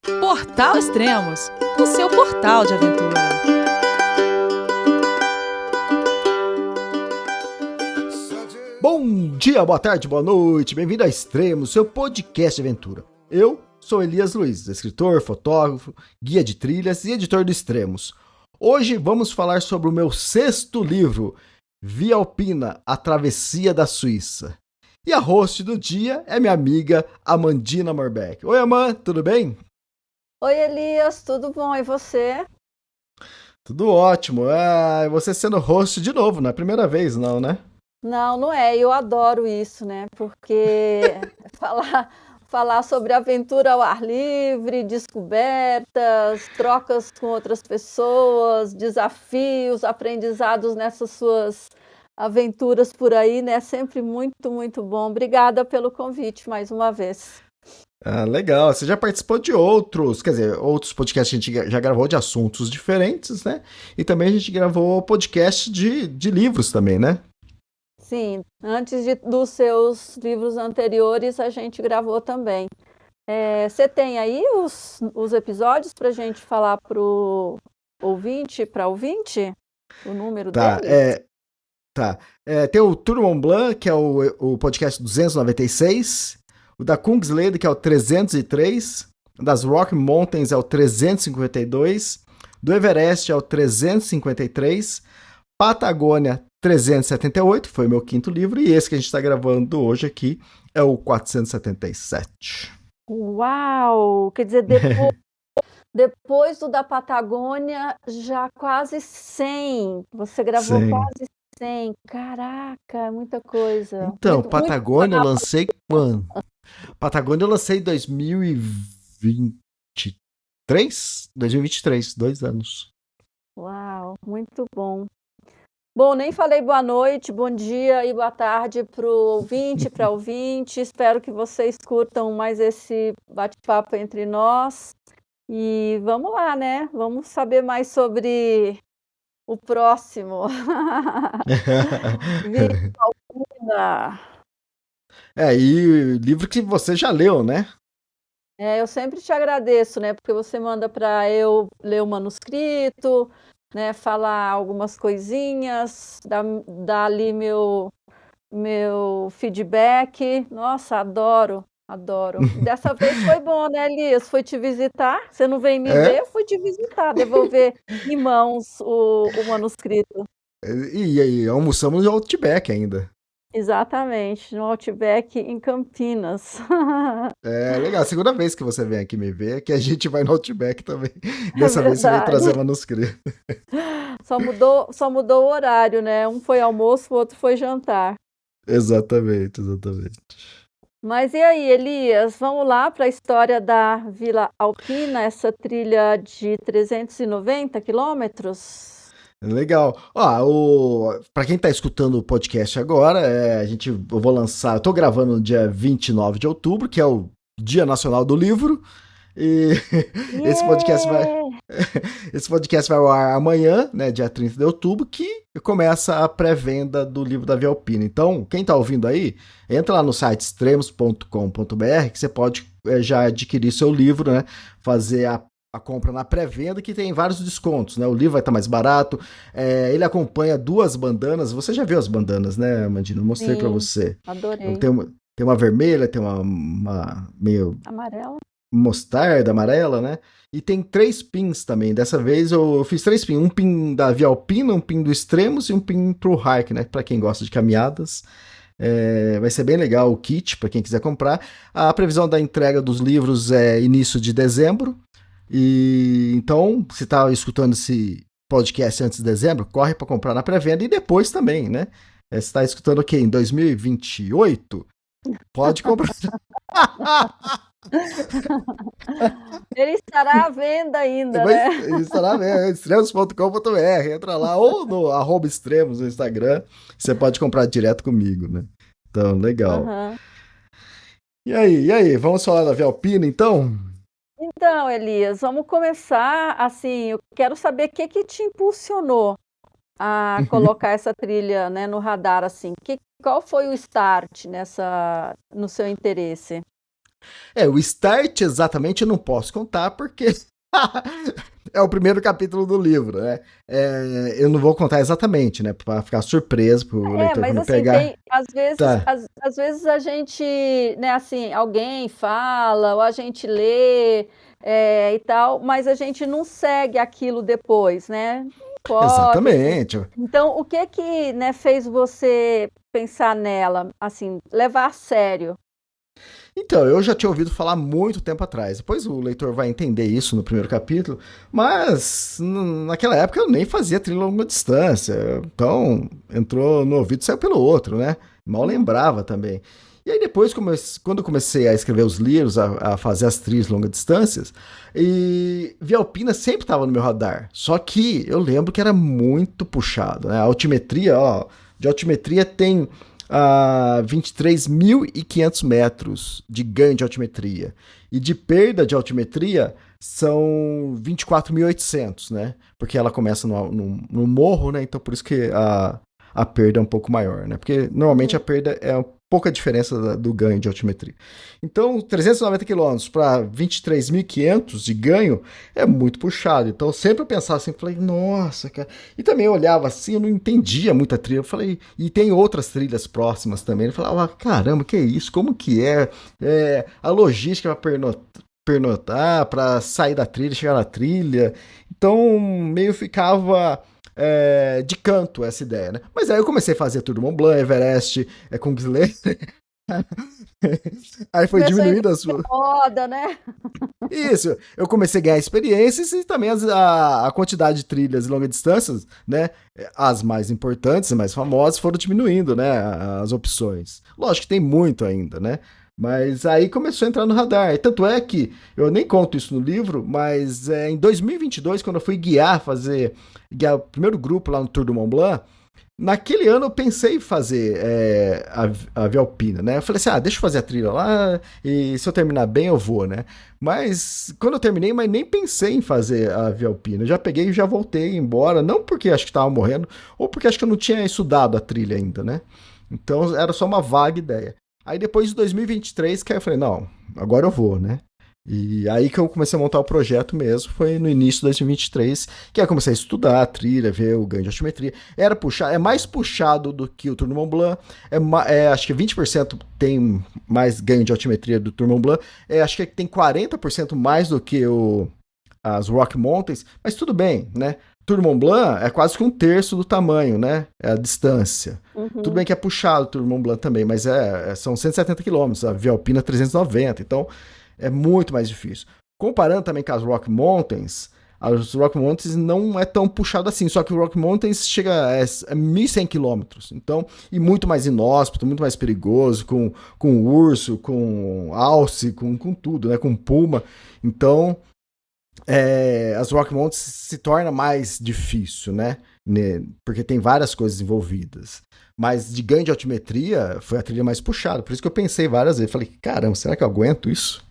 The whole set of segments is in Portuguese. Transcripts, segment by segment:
Portal Extremos, o seu portal de aventura. Bom dia, boa tarde, boa noite, bem-vindo a Extremos, seu podcast de aventura. Eu sou Elias Luiz, escritor, fotógrafo, guia de trilhas e editor do Extremos. Hoje vamos falar sobre o meu 6º livro, Via Alpina, a Travessia da Suíça. E a host do dia é minha amiga Amandina Morbeck. Oi, Amanda, tudo bem? Oi, Elias, tudo bom? E você? Tudo ótimo. Você sendo host de novo, não é a primeira vez, não, né? Não é. Eu adoro isso, né? Porque falar sobre aventura ao ar livre, descobertas, trocas com outras pessoas, desafios, aprendizados nessas suas aventuras por aí, né? Sempre muito, muito bom. Obrigada pelo convite mais uma vez. Legal. Você já participou de outros podcasts que a gente já gravou de assuntos diferentes, né? E também a gente gravou podcast de livros também, né? Sim, antes dos seus livros anteriores, a gente gravou também. Você tem aí os episódios para a gente falar para o ouvinte, o número deles? Tem o Tour Mont Blanc, que é o podcast 296, o da Kungsleden, que é o 303, das Rocky Mountains é o 352, do Everest é o 353, Patagônia 378, foi meu 5º livro, e esse que a gente está gravando hoje aqui é o 477. Uau! Quer dizer, depois do da Patagônia, já quase 100. Você gravou 100. quase 100. Caraca, muita coisa. Então, Muito, muito. Patagônia eu lancei quando? Patagônia eu lancei em 2023? 2023, 2 anos. Uau, muito bom. Bom, nem falei boa noite, bom dia e boa tarde para o ouvinte, para ouvinte. Espero que vocês curtam mais esse bate-papo entre nós. E vamos lá, né? Vamos saber mais sobre o próximo. Via Alpina. E livro que você já leu, né? Eu sempre te agradeço, né? Porque você manda para eu ler o manuscrito, né? Falar algumas coisinhas, dar ali meu feedback. Nossa, adoro. Dessa vez foi bom, né, Elias? Fui te visitar. Você não veio me ver, eu fui te visitar, devolver em mãos o manuscrito. E aí, almoçamos no Outback ainda. Exatamente, no Outback em Campinas. Legal, a segunda vez que você vem aqui me ver, que a gente vai no Outback também. É Dessa vez você veio trazer verdade. manuscrito. Só mudou o horário, né? Um foi almoço, o outro foi jantar. Exatamente. Mas e aí, Elias, vamos lá para a história da Vila Alpina, essa trilha de 390 quilômetros? Legal. Para quem tá escutando o podcast agora, eu vou lançar, eu tô gravando no dia 29 de outubro, que é o Dia Nacional do Livro, e esse podcast vai Yeah! esse podcast vai ao ar amanhã, né, dia 30 de outubro, que começa a pré-venda do livro da Via Alpina. Então, quem tá ouvindo aí, entra lá no site extremos.com.br que você pode já adquirir seu livro, né, fazer a compra na pré-venda, que tem vários descontos, né? O livro vai estar mais barato. Ele acompanha 2 bandanas. Você já viu as bandanas, né, Amandina? Eu mostrei para Sim, você. adorei. Tem uma vermelha, tem uma meio Amarela? mostarda, amarela, né? E tem 3 pins também. Dessa vez eu fiz 3 pins. Um pin da Via Alpina, um pin do Extremos e um pin pro Hike, né? Para quem gosta de caminhadas. Vai ser bem legal o kit para quem quiser comprar. A previsão da entrega dos livros é início de dezembro. E então, se está escutando esse podcast antes de dezembro, corre para comprar na pré-venda e depois também, né? Se está escutando aqui em 2028, pode comprar. Ele estará à venda ainda, né? Estará mesmo, extremos.com.br, entra lá, ou no @extremos no Instagram, você pode comprar direto comigo, né? Então, legal. Uhum. E aí, vamos falar da Via Alpina, então? Então, Elias, vamos começar assim. Eu quero saber o que te impulsionou a colocar essa trilha, né, no radar, assim. Qual foi o start no seu interesse? O start exatamente eu não posso contar, porque é o primeiro capítulo do livro, né? Eu não vou contar exatamente, né? Pra ficar surpreso pro leitor Mas quando assim, pegar. Tá. às vezes a gente, né, assim, alguém fala, ou a gente lê, e tal, mas a gente não segue aquilo depois, né? Pode, assim. Exatamente. Então, o que que, né, fez você pensar nela, assim, levar a sério? Então, eu já tinha ouvido falar muito tempo atrás. Depois o leitor vai entender isso no primeiro capítulo, mas naquela época eu nem fazia trilha longa distância. Então, entrou no ouvido e saiu pelo outro, né? Mal Uhum. lembrava também. E aí depois, quando eu comecei a escrever os livros, a fazer as trilhas longas distâncias, e Via Alpina sempre estava no meu radar. Só que eu lembro que era muito puxado, né? A altimetria, ó, de altimetria tem 23.500 metros de ganho de altimetria. E de perda de altimetria são 24.800, né? Porque ela começa no morro, né? Então por isso que a perda é um pouco maior, né? Porque normalmente a Uhum. perda é pouca diferença do ganho de altimetria. Então, 390 km para 23.500 de ganho é muito puxado. Então, sempre eu pensava assim, falei, nossa, cara. E também eu olhava assim, eu não entendia muita trilha. Eu falei, e tem outras trilhas próximas também. Eu falava, caramba, que é isso? Como que a logística para pernotar, para sair da trilha, chegar na trilha. Então, meio ficava de canto essa ideia, né? Mas aí eu comecei a fazer Tour do Mont Blanc, Everest, Kungsleden. Aí foi Começou a diminuindo investir em moda, né? Isso, eu comecei a ganhar experiências e também a quantidade de trilhas e longas distâncias, né? As mais importantes e mais famosas foram diminuindo, né? As opções. Lógico que tem muito ainda, né? Mas aí começou a entrar no radar. E tanto é que, eu nem conto isso no livro, mas em 2022, quando eu fui guiar o primeiro grupo lá no Tour do Mont Blanc, naquele ano eu pensei em fazer a Via Alpina, né? Eu falei assim, deixa eu fazer a trilha lá e se eu terminar bem eu vou, né? Mas quando eu terminei, mas nem pensei em fazer a Via Alpina. Eu já peguei e já voltei embora, não porque acho que tava morrendo, ou porque acho que eu não tinha estudado a trilha ainda, né? Então era só uma vaga ideia. Aí depois de 2023, que aí eu falei, não, agora eu vou, né? E aí que eu comecei a montar o projeto mesmo, foi no início de 2023, que aí eu comecei a estudar a trilha, ver o ganho de altimetria. É mais puxado do que o Tour du Mont Blanc, acho que 20% tem mais ganho de altimetria do Tour du Mont Blanc, acho que tem 40% mais do que as Rock Mountains, mas tudo bem, né? Tour du Mont Blanc é quase que um terço do tamanho, né? É a distância. Tudo Uhum. bem que é puxado o Tour du Mont Blanc também, mas são 170 quilômetros, a Via Alpina 390, então é muito mais difícil. Comparando também com as Rock Mountains, as Rock Mountains não é tão puxado assim, só que o Rock Mountains chega a 1.100 quilômetros, então, e muito mais inóspito, muito mais perigoso, com urso, com alce, com tudo, né, com puma, então as Rock Mountains se torna mais difícil, né, porque tem várias coisas envolvidas. Mas de ganho de altimetria, foi a trilha mais puxada. Por isso que eu pensei várias vezes. Falei, caramba, será que eu aguento isso?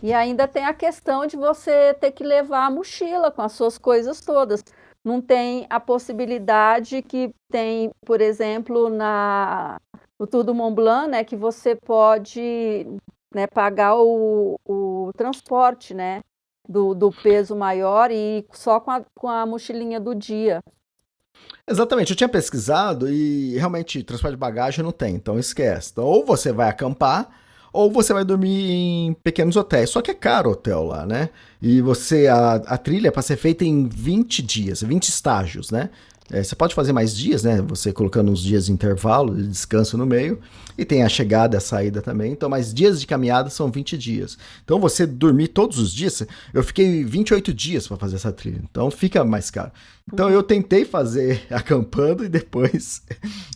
E ainda tem a questão de você ter que levar a mochila com as suas coisas todas. Não tem a possibilidade que tem, por exemplo, no Tour du Mont Blanc, né, que você pode, né, pagar o transporte, né, do peso maior e ir só com a mochilinha do dia. Exatamente, eu tinha pesquisado e realmente transporte de bagagem não tem, então esquece. Então, ou você vai acampar, ou você vai dormir em pequenos hotéis. Só que é caro o hotel lá, né? E a trilha é para ser feita em 20 dias, 20 estágios, né? Você pode fazer mais dias, né? Você colocando uns dias de intervalo, de descanso no meio. E tem a chegada e a saída também. Então, mas dias de caminhada são 20 dias. Então, você dormir todos os dias, eu fiquei 28 dias para fazer essa trilha. Então, fica mais caro. Então, eu tentei fazer acampando e depois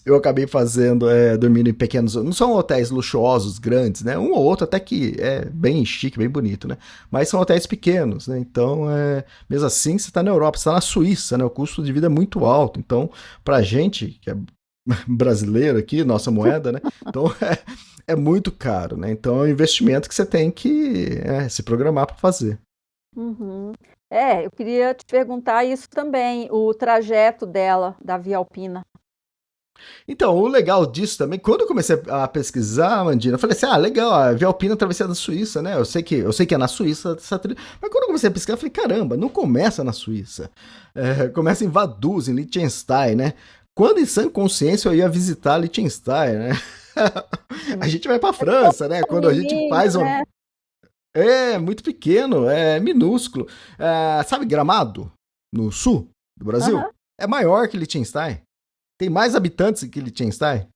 eu acabei fazendo, dormindo em pequenos. Não são hotéis luxuosos, grandes, né? Um ou outro até que é bem chique, bem bonito, né? Mas são hotéis pequenos, né? Então, mesmo assim, você está na Europa, você está na Suíça, né? O custo de vida é muito alto. Então, pra gente, que é brasileiro aqui, nossa moeda, né? Então, é muito caro, né? Então, é um investimento que você tem que se programar para fazer. Uhum. Eu queria te perguntar isso também, o trajeto dela, da Via Alpina. Então, o legal disso também, quando eu comecei a pesquisar, Mandina, eu falei assim, legal, a Via Alpina Travessia da Suíça, né? Eu sei que é na Suíça essa trilha, mas quando eu comecei a pesquisar, eu falei, caramba, não começa na Suíça. Começa em Vaduz, em Liechtenstein, né? Quando em sã consciência eu ia visitar Liechtenstein, né? A gente vai pra França, né? Quando a gente Pequenininho, faz um... né? É muito pequeno, é minúsculo. Sabe Gramado, no sul do Brasil? Aham. É maior que Liechtenstein. Tem mais habitantes que Liechtenstein.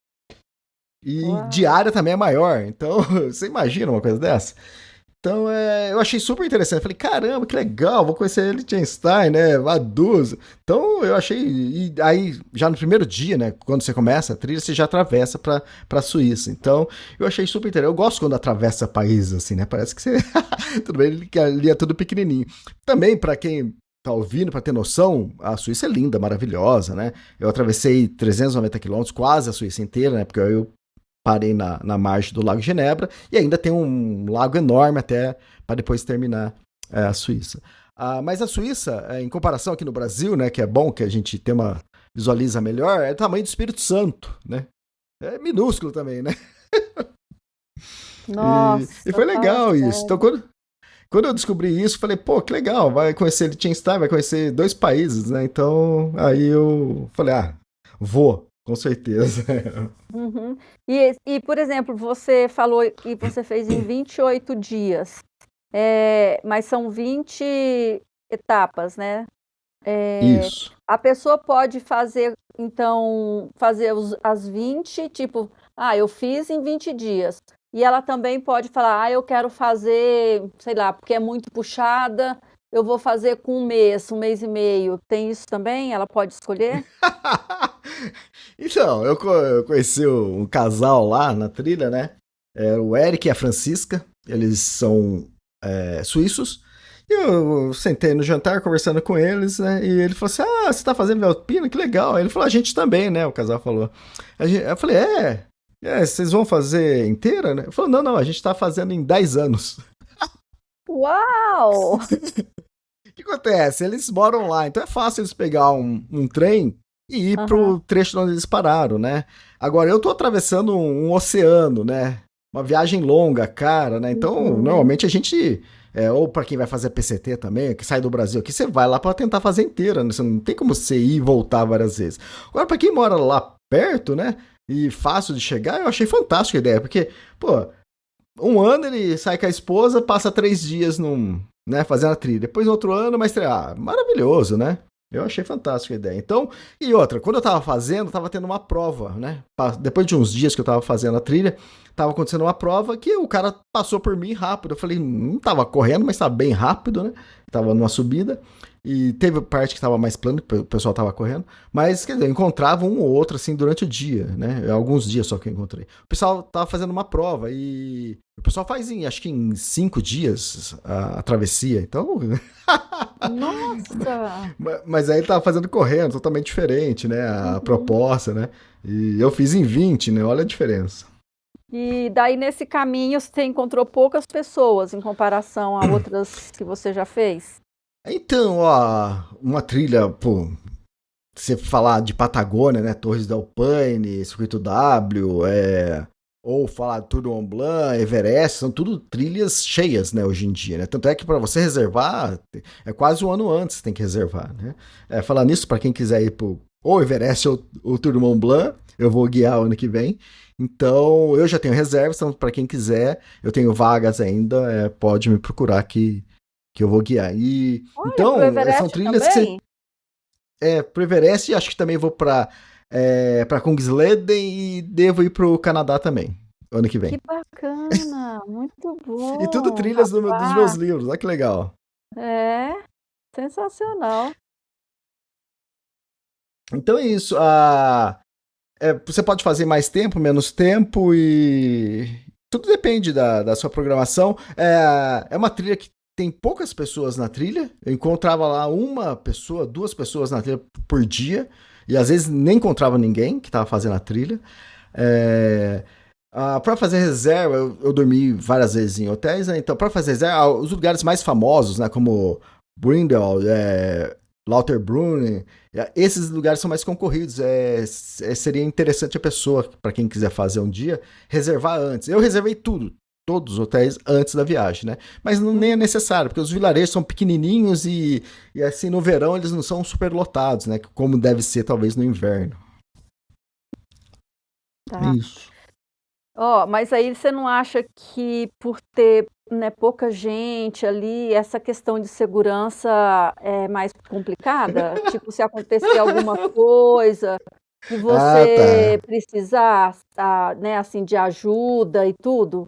E de Uau. área também é maior. Então, você imagina uma coisa dessa? Então, eu achei super interessante. Eu falei, caramba, que legal, vou conhecer Liechtenstein, né? Vaduz. Então, eu achei. E aí, já no primeiro dia, né? Quando você começa a trilha, você já atravessa pra Suíça. Então, eu achei super interessante. Eu gosto quando atravessa países assim, né? Parece que você. Tudo bem, que ali é tudo pequenininho. Também, pra quem tá ouvindo, pra ter noção, a Suíça é linda, maravilhosa, né? Eu atravessei 390 quilômetros, quase a Suíça inteira, né? Porque eu parei na margem do Lago Genebra e ainda tem um lago enorme até para depois terminar a Suíça. Mas a Suíça, em comparação aqui no Brasil, né, que é bom que a gente tem visualiza melhor, é o tamanho do Espírito Santo, né? É minúsculo também, né? E Nossa, foi fala legal isso. Então, sério. quando eu descobri isso, falei, pô, que legal, vai conhecer Liechtenstein, vai conhecer 2 países, né? Então, aí eu falei, vou, com certeza. Uhum. Por exemplo, você falou que você fez em 28 dias, mas são 20 etapas, né? Isso. A pessoa pode fazer, então, fazer as 20, tipo, eu fiz em 20 dias. E ela também pode falar, eu quero fazer, sei lá, porque é muito puxada, eu vou fazer com um mês e meio. Tem isso também? Ela pode escolher? Então, eu conheci um casal lá na trilha, né? O Eric e a Francisca, eles são suíços. E eu sentei no jantar conversando com eles, né? E ele falou assim: você tá fazendo Alpina? Que legal. Aí ele falou: a gente também, né? O casal falou. Eu falei: vocês vão fazer inteira, né? Ele falou: não, a gente tá fazendo em 10 anos. Uau! O que acontece? Eles moram lá, então é fácil eles pegar um trem e ir Aham. pro trecho onde eles pararam, né? Agora eu tô atravessando um oceano, né? Uma viagem longa, cara, né? Então, Uhum. normalmente a gente, ou para quem vai fazer PCT também, que sai do Brasil aqui, você vai lá para tentar fazer inteira, né? Você não tem como você ir e voltar várias vezes. Agora, para quem mora lá perto, né? E fácil de chegar, eu achei fantástica a ideia, porque, pô, um ano ele sai com a esposa, passa 3 dias né, fazendo a trilha. Depois outro ano, mais maravilhoso, né? Eu achei fantástica a ideia. Então, e outra, quando eu tava fazendo, tava tendo uma prova, né? Depois de uns dias que eu tava fazendo a trilha, tava acontecendo uma prova que o cara passou por mim rápido. Eu falei, não tava correndo, mas tava bem rápido, né? Tava numa subida. E teve parte que tava mais plano, que o pessoal tava correndo. Mas, quer dizer, eu encontrava um ou outro, assim, durante o dia, né? Alguns dias só que eu encontrei. O pessoal tava fazendo uma prova e o pessoal faz acho que em 5 dias a travessia. Então, Nossa! mas aí ele tava fazendo correndo, totalmente diferente, né? A Uhum. proposta, né? E eu fiz em 20, né? Olha a diferença. E daí nesse caminho você encontrou poucas pessoas em comparação a outras que você já fez? Então, ó, uma trilha, pô, você falar de Patagônia, né? Torres del Paine, Circuito W, ou falar Tour du Mont Blanc, Everest, são tudo trilhas cheias, né, hoje em dia, né? Tanto é que para você reservar, é quase um ano antes que tem que reservar, né? Falar nisso, para quem quiser ir pro ou Everest ou o Tour du Mont Blanc, eu vou guiar o ano que vem. Então, eu já tenho reservas, então para quem quiser, eu tenho vagas ainda, pode me procurar que eu vou guiar. E Olha, pro então, são Everest trilhas que você também? pro Everest, acho que também vou pra Kungsleden e devo ir pro Canadá também, ano que Que vem. bacana, muito E tudo bom, trilhas dos meus rapaz. livros, olha que legal. É, sensacional. Então é isso. Você pode fazer mais tempo, menos tempo e tudo depende da sua programação. É uma trilha que tem poucas pessoas na trilha. Eu encontrava lá uma pessoa, 2 pessoas na trilha por dia e às vezes nem encontrava ninguém que estava fazendo a trilha. É, para fazer reserva, eu dormi várias vezes em hotéis, né? Então, para fazer reserva, os lugares mais famosos, né, como Brindle, Lauterbrunnen, esses lugares são mais concorridos. Seria interessante a pessoa, para quem quiser fazer um dia, reservar antes. Eu reservei tudo, todos os hotéis antes da viagem, né? Mas nem é necessário, porque os vilarejos são pequenininhos e assim, no verão eles não são super lotados, né? Como deve ser, talvez, no inverno. Tá. Isso. Mas aí você não acha que por ter, né, pouca gente ali, essa questão de segurança é mais complicada? Tipo, se acontecer alguma coisa e Ah, você tá. precisar, né, assim, de ajuda e tudo?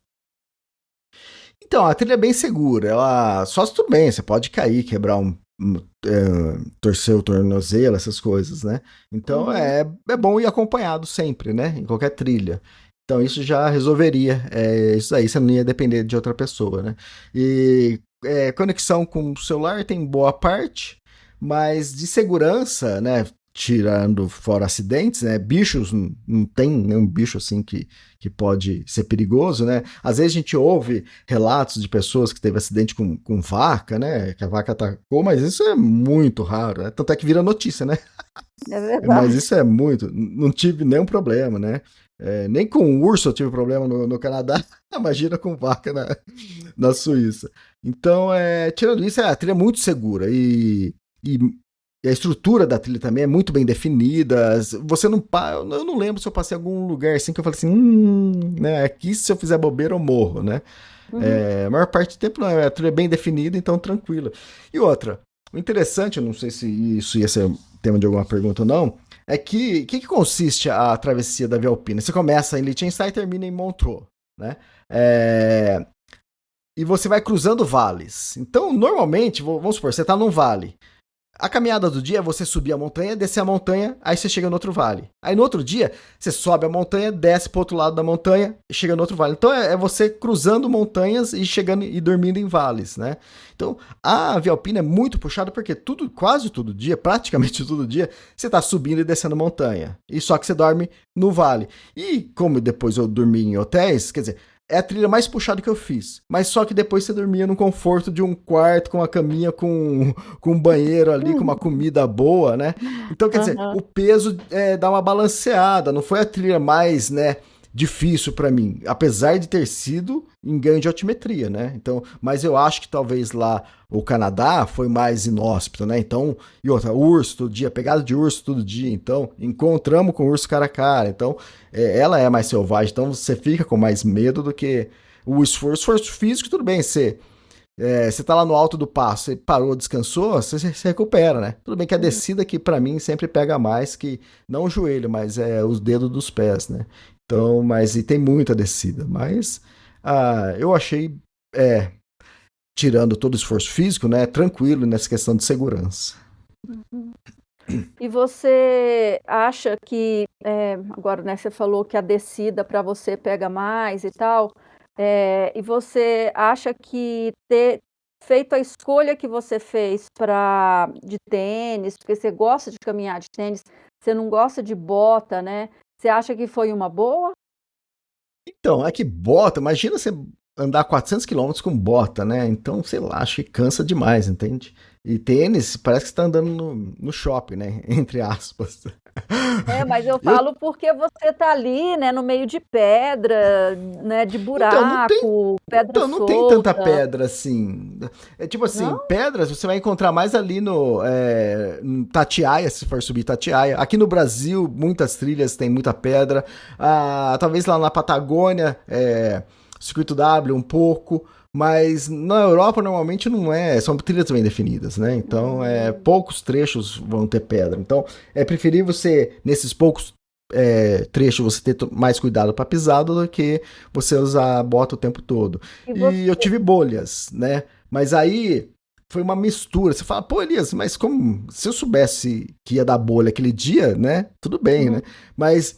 Então, a trilha é bem segura. Ela só se tudo bem, você pode cair, quebrar torcer o tornozelo, essas coisas, né? Então Uhum. é bom ir acompanhado sempre, né? Em qualquer trilha. Então isso já resolveria. Isso aí você não ia depender de outra pessoa, né? E conexão com o celular tem boa parte, mas de segurança, né? Tirando fora acidentes, né? Bichos, não tem nenhum bicho assim que pode ser perigoso, né? Às vezes a gente ouve relatos de pessoas que teve acidente com vaca, né? Que a vaca atacou, mas isso é muito raro, né? Tanto é que vira notícia, né? É Mas verdade. isso é muito. Não tive nenhum problema, né? Nem com urso eu tive problema no Canadá. Imagina com vaca na Suíça. Então, tirando isso, a trilha é muito segura. E a estrutura da trilha também é muito bem definida. Você não. Eu não lembro se eu passei em algum lugar assim que eu falei assim, né? Aqui se eu fizer bobeira eu morro, né? Uhum. A maior parte do tempo não, a trilha é bem definida, então tranquila. E outra, o interessante, eu não sei se isso ia ser tema de alguma pergunta ou não, é que consiste a travessia da Via Alpina? Você começa em Liechtenstein e termina em Montreux, né? É, e você vai cruzando vales. Então, normalmente, vamos supor, você está num vale. A caminhada do dia é você subir a montanha, descer a montanha, aí você chega no outro vale. Aí no outro dia, você sobe a montanha, desce pro outro lado da montanha e chega no outro vale. Então é você cruzando montanhas e chegando e dormindo em vales, né? Então a Via Alpina é muito puxada porque quase todo dia, praticamente todo dia, você tá subindo e descendo montanha. E só que você dorme no vale. E como depois eu dormi em hotéis, quer dizer, é a trilha mais puxada que eu fiz. Mas só que depois você dormia no conforto de um quarto, com uma caminha, com um banheiro ali, com uma comida boa, né? Então, quer dizer, Aham. o peso dá uma balanceada. Não foi a trilha mais, né, difícil para mim. Apesar de ter sido em ganho de altimetria, né? Então, mas eu acho que talvez lá o Canadá foi mais inóspito, né? Então, e outra, urso todo dia, pegada de urso todo dia. Então, encontramos com o urso cara a cara. Então, ela é mais selvagem, então você fica com mais medo do que o esforço físico, tudo bem, você tá lá no alto do passo, você parou, descansou, você recupera, né? Tudo bem que a Uhum. descida aqui para mim sempre pega mais que não o joelho, mas os dedos dos pés, né? Então, mas e tem muita descida, mas eu achei, é, tirando todo o esforço físico, né, tranquilo nessa questão de segurança. Uhum. E você acha que, agora, né, você falou que a descida para você pega mais e tal, e você acha que ter feito a escolha que você fez de tênis, porque você gosta de caminhar de tênis, você não gosta de bota, né, você acha que foi uma boa? Então, é que bota, imagina você andar 400 quilômetros com bota, né? Então, sei lá, acho que cansa demais, entende? E tênis, parece que você tá andando no shopping, né? Entre aspas. É, mas eu Eu, falo porque você tá ali, né, no meio de pedra, né, de então, não tem, buraco, pedra então, não tem tanta solta. pedra assim. É tipo assim, Não? pedras você vai encontrar mais ali no Tatiaia, se for subir Tatiaia. Aqui no Brasil, muitas trilhas tem muita pedra. Talvez lá na Patagônia, Circuito W um pouco. Mas na Europa normalmente não são trilhas bem definidas, né? Então Hum. poucos trechos vão ter pedra. Então é preferível você, nesses poucos trechos, você ter mais cuidado para pisada do que você usar a bota o tempo todo. E E eu você tive bolhas, né? Mas aí foi uma mistura. Você fala, pô, Elias, mas como se eu soubesse que ia dar bolha aquele dia, né? Tudo bem, uhum, né? Mas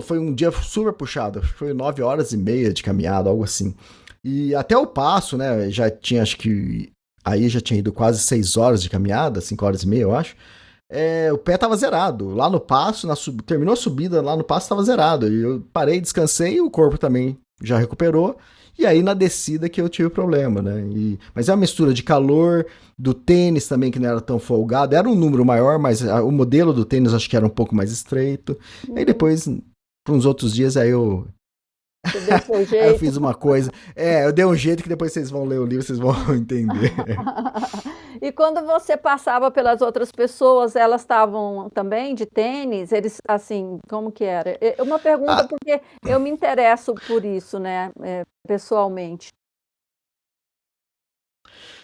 foi um dia super puxado. Foi 9 horas e meia de caminhada, algo assim. E até o passo, né? Já tinha, acho que. Aí já tinha ido quase 6 horas de caminhada, 5 horas e meia, eu acho. O pé tava zerado. Lá no passo, terminou a subida, lá no passo tava zerado. E eu parei, descansei, e o corpo também já recuperou. E aí na descida que eu tive problema, né? Mas é uma mistura de calor, do tênis também que não era tão folgado. Era um número maior, mas o modelo do tênis acho que era um pouco mais estreito. Aí depois, por uns outros dias, Você deu seu aí eu jeito. fiz uma coisa. Eu dei um jeito que depois vocês vão ler o livro, vocês vão entender. E quando você passava pelas outras pessoas, elas estavam também de tênis? Eles, assim, como que era? Uma pergunta Ah, porque eu me interesso por isso, né, pessoalmente.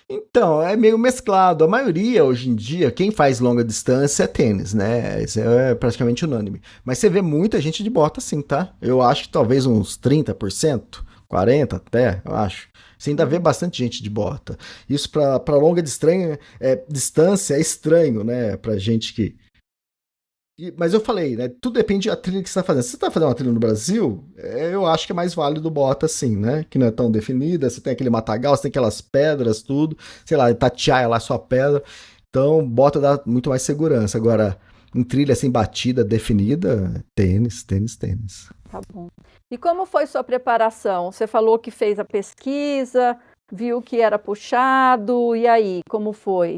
então, é meio mesclado. A maioria, hoje em dia, quem faz longa distância é tênis, né? Isso é praticamente unânime. Mas você vê muita gente de bota sim, tá? Eu acho que talvez uns 30%, 40% até, eu acho. Você ainda vê bastante gente de bota. Isso para longa distância é estranho, né? Pra gente que mas eu falei, né? Tudo depende da trilha que você está fazendo. Se você está fazendo uma trilha no Brasil, eu acho que é mais válido bota assim, né? Que não é tão definida. Você tem aquele matagal, você tem aquelas pedras, tudo. Sei lá, Itatiaia lá só pedra. Então, bota dá muito mais segurança. Agora, em trilha assim, batida, definida, tênis, tênis, tênis. Tá bom. E como foi sua preparação? Você falou que fez a pesquisa, viu que era puxado, e aí, como foi?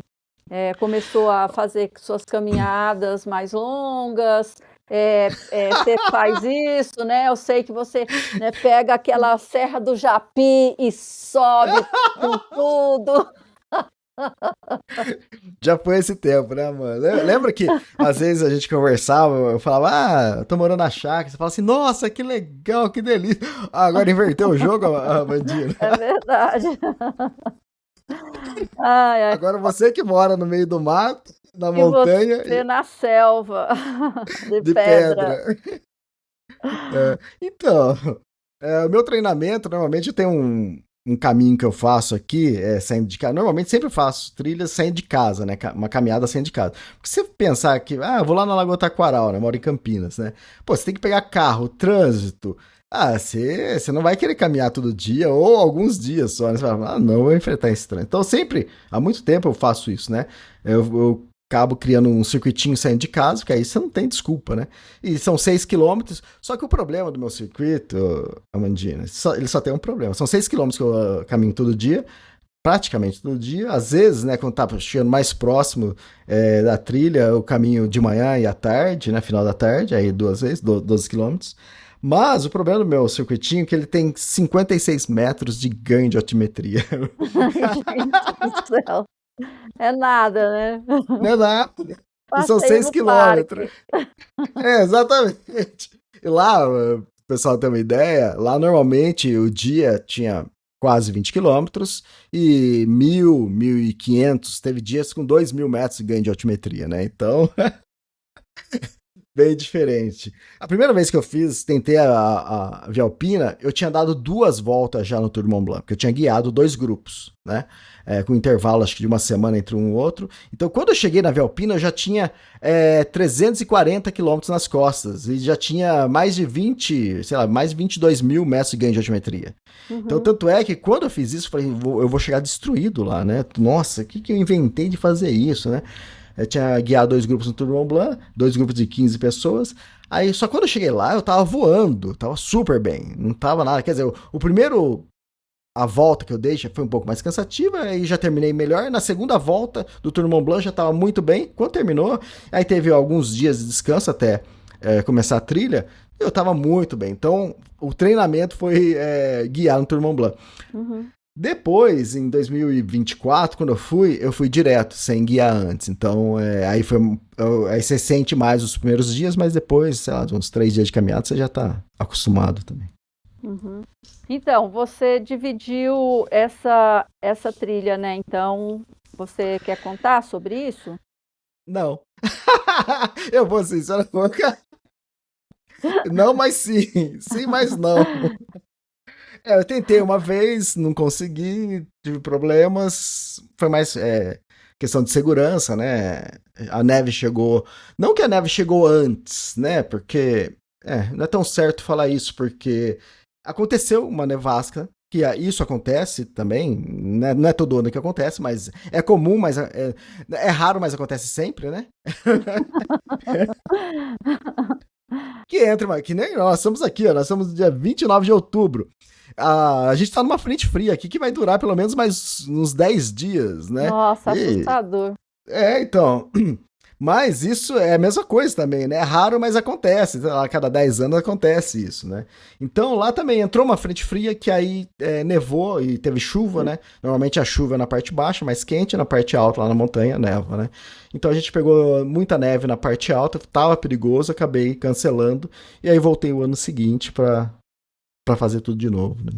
Começou a fazer suas caminhadas mais longas, você faz isso, né? Eu sei que você, né, pega aquela Serra do Japi e sobe com tudo. Já foi esse tempo, né, mano? Lembra que às vezes a gente conversava, eu falava, eu tô morando na chácara. Você fala assim, nossa, que legal, que delícia. Agora inverteu o jogo, Amandina. É verdade. Ai, ai. Agora você que mora no meio do mato, na E montanha você na selva de de pedra. pedra. Então, o meu treinamento, normalmente tem um caminho que eu faço aqui, saindo de casa. Normalmente sempre faço trilhas saindo de casa, né? Uma caminhada saindo de casa. Porque se você pensar que, eu vou lá na Lagoa Taquaral, né? Moro em Campinas, né? Pô, você tem que pegar carro, trânsito. Você não vai querer caminhar todo dia ou alguns dias só, né? Você fala, não, vou enfrentar esse trânsito. Então, sempre, há muito tempo eu faço isso, né? Eu acabo criando um circuitinho saindo de casa, porque aí você não tem desculpa, né? E são 6 quilômetros, só que o problema do meu circuito, Amandina, ele só tem um problema. São 6 quilômetros que eu caminho todo dia, praticamente todo dia. Às vezes, né, quando tá chegando mais próximo da trilha, eu caminho de manhã e à tarde, né, final da tarde, aí 2 vezes, 12 quilômetros. Mas o problema do meu circuitinho é que ele tem 56 metros de ganho de altimetria. Gente do céu. É nada, né? Não é nada. E são Passeio 6 no quilômetros. parque. Exatamente. E lá, o pessoal tem uma ideia, lá normalmente o dia tinha quase 20 quilômetros e 1.000, 1.500, teve dias com 2.000 metros de ganho de altimetria, né? Então, bem diferente. A primeira vez que eu tentei a Via Alpina, eu tinha dado 2 voltas já no Tour du Mont Blanc, porque eu tinha guiado 2 grupos, né? Com intervalo, acho que de uma semana entre um e outro. Então, quando eu cheguei na Via Alpina, eu já tinha 340 quilômetros nas costas e já tinha mais de 22.000 metros de ganho de altimetria. Então, tanto é que quando eu fiz isso, eu falei, eu vou chegar destruído lá, né? Nossa, o que eu inventei de fazer isso, né? Eu tinha guiado 2 grupos no Tour du Mont Blanc, 2 grupos de 15 pessoas. Aí, só quando eu cheguei lá, eu tava voando, tava super bem, não tava nada. Quer dizer, a volta que eu dei já foi um pouco mais cansativa, aí já terminei melhor. Na segunda volta do Tour du Mont Blanc já tava muito bem. Quando terminou, aí teve alguns dias de descanso até começar a trilha, eu tava muito bem. Então, o treinamento foi guiar no Tour du Mont Blanc. Depois, em 2024, quando eu fui direto, sem guiar antes. Então, aí você sente mais os primeiros dias, mas depois, sei lá, uns 3 dias de caminhada, você já tá acostumado também. Então, você dividiu essa trilha, né? Então, você quer contar sobre isso? Não. Eu vou sincero, não, mas sim. Sim, mas não. Eu tentei uma vez, não consegui, tive problemas. Foi mais questão de segurança, né? A neve chegou. Não que a neve chegou antes, né? Porque não é tão certo falar isso, porque aconteceu uma nevasca. Que isso acontece também, né? Não é todo ano que acontece, mas é comum, mas é raro, mas acontece sempre, né? Que entra, que nem nós estamos aqui, ó, nós estamos no dia 29 de outubro. A gente tá numa frente fria aqui que vai durar pelo menos mais uns 10 dias, né? Nossa, E, assustador. então. Mas isso é a mesma coisa também, né? É raro, mas acontece. A cada 10 anos acontece isso, né? Então lá também entrou uma frente fria que aí nevou e teve chuva, né? Normalmente a chuva é na parte baixa, mais quente, na parte alta, lá na montanha, neva, né? Então a gente pegou muita neve na parte alta, tava perigoso, acabei cancelando. E aí voltei o ano seguinte pra fazer tudo de novo, né?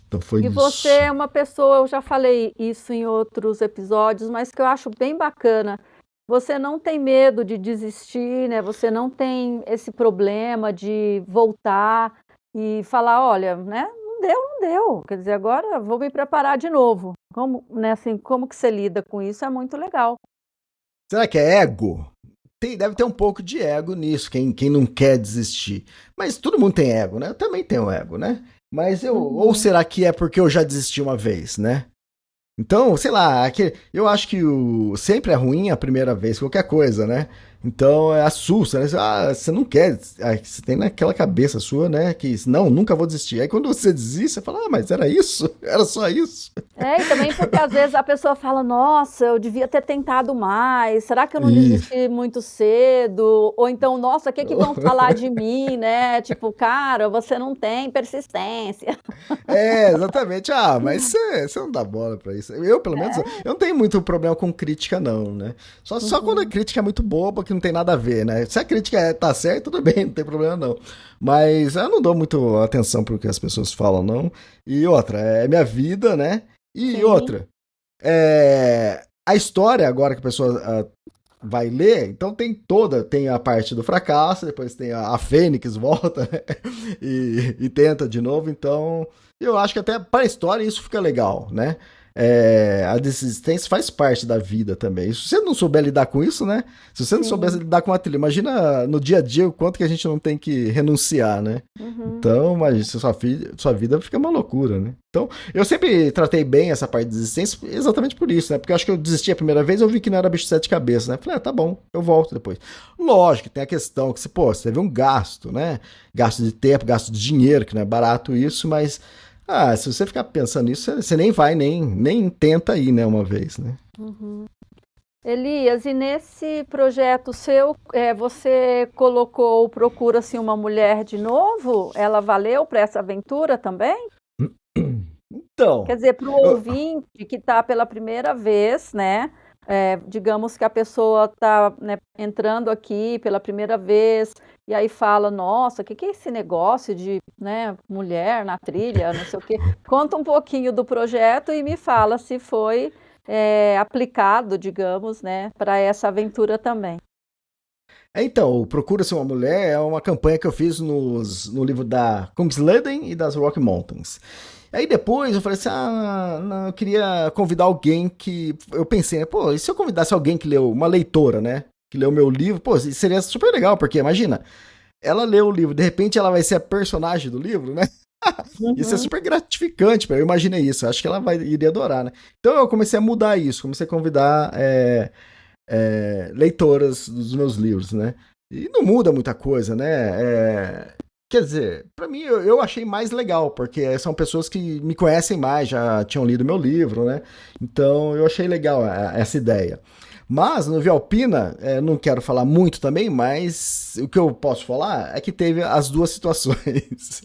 Então foi E isso. você é uma pessoa, eu já falei isso em outros episódios, mas que eu acho bem bacana. Você não tem medo de desistir, né? Você não tem esse problema de voltar e falar, olha, né? Não deu, não deu. Quer dizer, agora vou me preparar de novo. Como, né, assim, como que você lida com isso é muito legal. Será que é ego? Deve ter um pouco de ego nisso, quem não quer desistir. Mas todo mundo tem ego, né? Eu também tenho ego, né? Mas ou será que é porque eu já desisti uma vez, né? Então, sei lá, eu acho que sempre é ruim a primeira vez, qualquer coisa, né? Então, assusta, né? Você não quer, você tem naquela cabeça sua, né? Que não, nunca vou desistir. Aí quando você desiste, você fala, mas era isso? Era só isso? E também porque às vezes a pessoa fala, nossa, eu devia ter tentado mais, será que eu não Ih. desisti muito cedo? Ou então, nossa, o que que vão falar de mim, né? Tipo, cara, você não tem persistência. Exatamente. Mas você não dá bola pra isso. Eu, pelo menos, eu não tenho muito problema com crítica, não, né? Só quando a crítica é muito boba, que não tem nada a ver, né? Se a crítica tá certa, tudo bem, não tem problema, não. Mas eu não dou muito atenção pro que as pessoas falam, não. E outra, é minha vida, né? E Sim. outra, a história agora que a pessoa vai ler, então tem a parte do fracasso, depois tem a Fênix volta, né? E tenta de novo, então eu acho que até para a história isso fica legal, né? A desistência faz parte da vida também. Se você não souber lidar com isso, né? Se você não souber lidar com a trilha, imagina no dia a dia o quanto que a gente não tem que renunciar, né? Então, mas sua vida fica uma loucura, né? Então, eu sempre tratei bem essa parte de desistência exatamente por isso, né? Porque eu acho que eu desisti a primeira vez, eu vi que não era bicho de sete cabeças, né? Falei, tá bom, eu volto depois. Lógico, tem a questão que você teve um gasto, né? Gasto de tempo, gasto de dinheiro, que não é barato isso, mas se você ficar pensando nisso, você nem vai, nem tenta ir, né, uma vez, né? Elias, e nesse projeto seu, você colocou Procura-se uma Mulher de novo? Ela valeu para essa aventura também? Então, Quer dizer, para o ouvinte que está pela primeira vez, né? Digamos que a pessoa está, né, entrando aqui pela primeira vez e aí fala, nossa, o que é esse negócio de, né, mulher na trilha, não sei o quê. Conta um pouquinho do projeto e me fala se foi aplicado, digamos, né, para essa aventura também. Então, o Procura-se uma Mulher é uma campanha que eu fiz no livro da Kungsleden e das Rocky Mountains. Aí depois eu falei assim, não, eu queria convidar alguém que... Eu pensei, né, pô, e se eu convidasse alguém que leu, uma leitora, né, que leu meu livro, pô, seria super legal, porque imagina, ela leu o livro, de repente ela vai ser a personagem do livro, né? Isso é super gratificante, eu imaginei isso, acho que ela iria adorar, né? Então eu comecei a mudar isso, comecei a convidar leitoras dos meus livros, né? E não muda muita coisa, né? Quer dizer, pra mim eu achei mais legal, porque são pessoas que me conhecem mais, já tinham lido meu livro, né? Então eu achei legal essa ideia. Mas no Via Alpina, não quero falar muito também, mas o que eu posso falar é que teve as duas situações.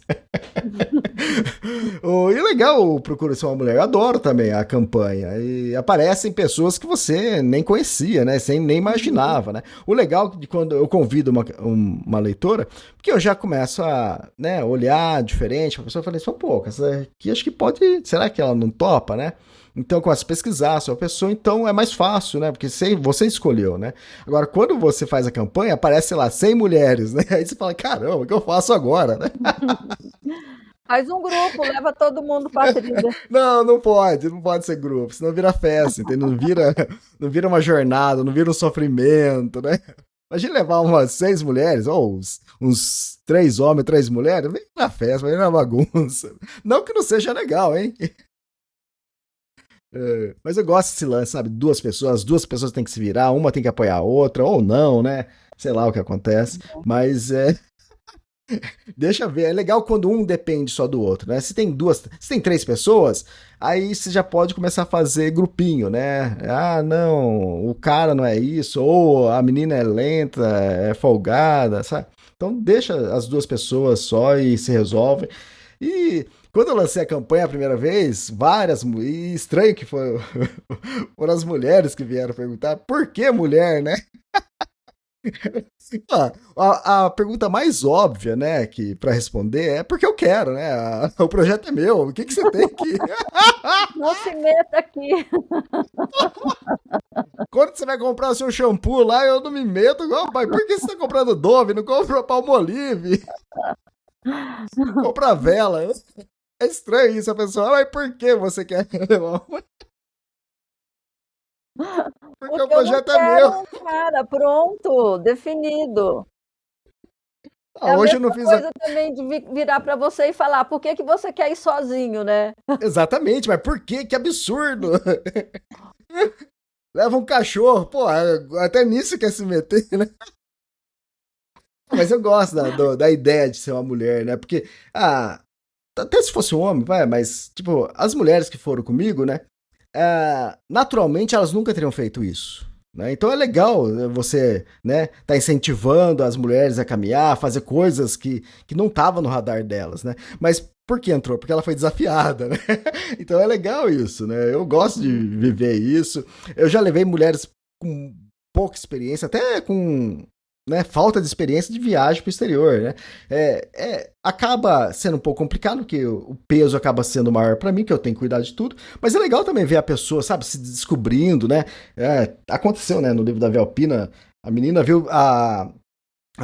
E legal o Procura-se uma Mulher, eu adoro também a campanha. E aparecem pessoas que você nem conhecia, né? Sem nem imaginava, né? O legal de quando eu convido uma leitora, porque eu já começo a, né, olhar diferente, a pessoa fala assim, pô, essa aqui acho que pode, será que ela não topa, né? Então começa a pesquisar sobre a pessoa, então é mais fácil, né? Porque você escolheu, né? Agora, quando você faz a campanha, aparece, sei lá, 100 mulheres, né? Aí você fala, caramba, o que eu faço agora, né? Faz um grupo, leva todo mundo para a trilha. Não pode ser grupo, senão vira festa, entendeu? Não vira uma jornada, não vira um sofrimento, né? Imagina levar umas 6 mulheres, ou uns 3 homens, 3 mulheres, vem na festa, vem na bagunça. Não que não seja legal, hein? Mas eu gosto desse lance, sabe? Duas pessoas têm que se virar, uma tem que apoiar a outra, ou não, né? sei lá o que acontece, mas deixa ver, é legal quando um depende só do outro, né? Se tem três pessoas, aí você já pode começar a fazer grupinho, né? Ah, não, o cara não é isso, ou a menina é lenta, é folgada, sabe? Então deixa as duas pessoas só e se resolve. E quando eu lancei a campanha a primeira vez, e estranho que foram as mulheres que vieram perguntar, por que mulher, né? A pergunta mais óbvia, né, que para responder é porque eu quero, né? O projeto é meu. O que você tem que. Não se meta aqui. Quando você vai comprar o seu shampoo lá, eu não me meto. Oh, pai, por que você tá comprando Dove? Não compra Palmolive? Compra vela. É estranho isso, a pessoa. Mas por que você quer? Porque o Porque eu não projeto é quero meu. um cara pronto, definido. É a Hoje eu não mesma fiz a. coisa também de virar para você e falar, por que que você quer ir sozinho, né? Exatamente, mas por que? Que absurdo! Leva um cachorro, pô, até nisso quer se meter, né? Mas eu gosto da ideia de ser uma mulher, né? Porque, até se fosse um homem, vai, mas, tipo, as mulheres que foram comigo, né? Naturalmente elas nunca teriam feito isso. Né? Então é legal você, né, tá incentivando as mulheres a caminhar, fazer coisas que não estavam no radar delas, né? Mas por que entrou? Porque ela foi desafiada, né? Então é legal isso, né? Eu gosto de viver isso. Eu já levei mulheres com pouca experiência, até com, né, falta de experiência de viagem para o exterior, né? Acaba sendo um pouco complicado, porque o peso acaba sendo maior para mim, que eu tenho que cuidar de tudo, mas é legal também ver a pessoa, sabe, se descobrindo, né? Aconteceu, né, no livro da Velpina, a menina viu a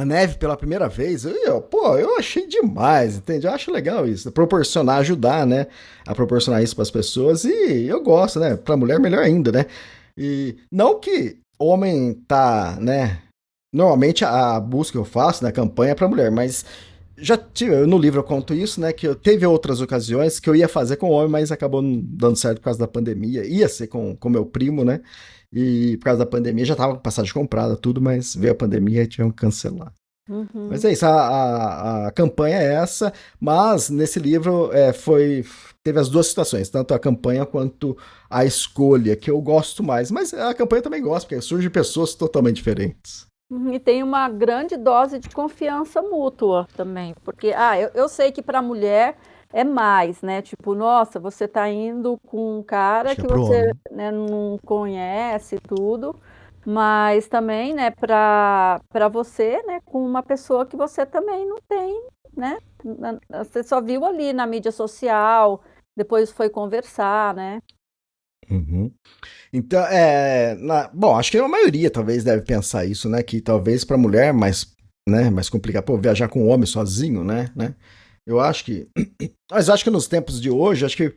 neve pela primeira vez, eu achei demais, entende? Eu acho legal isso, proporcionar, ajudar, né, a proporcionar isso para as pessoas, e eu gosto, né, para mulher melhor ainda, né? E não que homem tá, né, normalmente a busca que eu faço na campanha é para mulher, mas já tive, no livro eu conto isso, né, que eu teve outras ocasiões que eu ia fazer com homem, mas acabou não dando certo por causa da pandemia, ia ser com meu primo, né, e por causa da pandemia já tava com passagem comprada, tudo, mas veio a pandemia e tivemos que cancelar. Mas é isso, a campanha é essa, mas nesse livro teve as duas situações, tanto a campanha quanto a escolha, que eu gosto mais, mas a campanha também gosto, porque surge pessoas totalmente diferentes. E tem uma grande dose de confiança mútua também, porque eu sei que para a mulher é mais, né? Tipo, nossa, você está indo com um cara Acho que é que pro você, homem. né, não conhece tudo, mas também, né, para você, né, com uma pessoa que você também não tem, né? Você só viu ali na mídia social, depois foi conversar, né? Uhum. Então, bom, acho que a maioria talvez deve pensar isso, né? Que talvez para mulher mais complicado, pô, viajar com um homem sozinho, né? Eu acho que, mas acho que nos tempos de hoje, acho que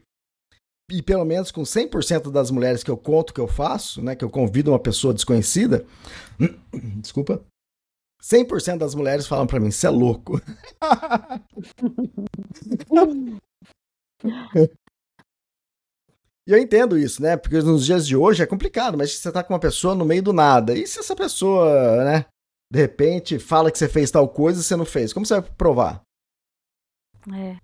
e pelo menos com 100% das mulheres que eu conto que eu faço, né, que eu convido uma pessoa desconhecida, desculpa, 100% das mulheres falam para mim, você é louco. E eu entendo isso, né? Porque nos dias de hoje é complicado, mas você tá com uma pessoa no meio do nada. E se essa pessoa, né, de repente fala que você fez tal coisa e você não fez? Como você vai provar? É.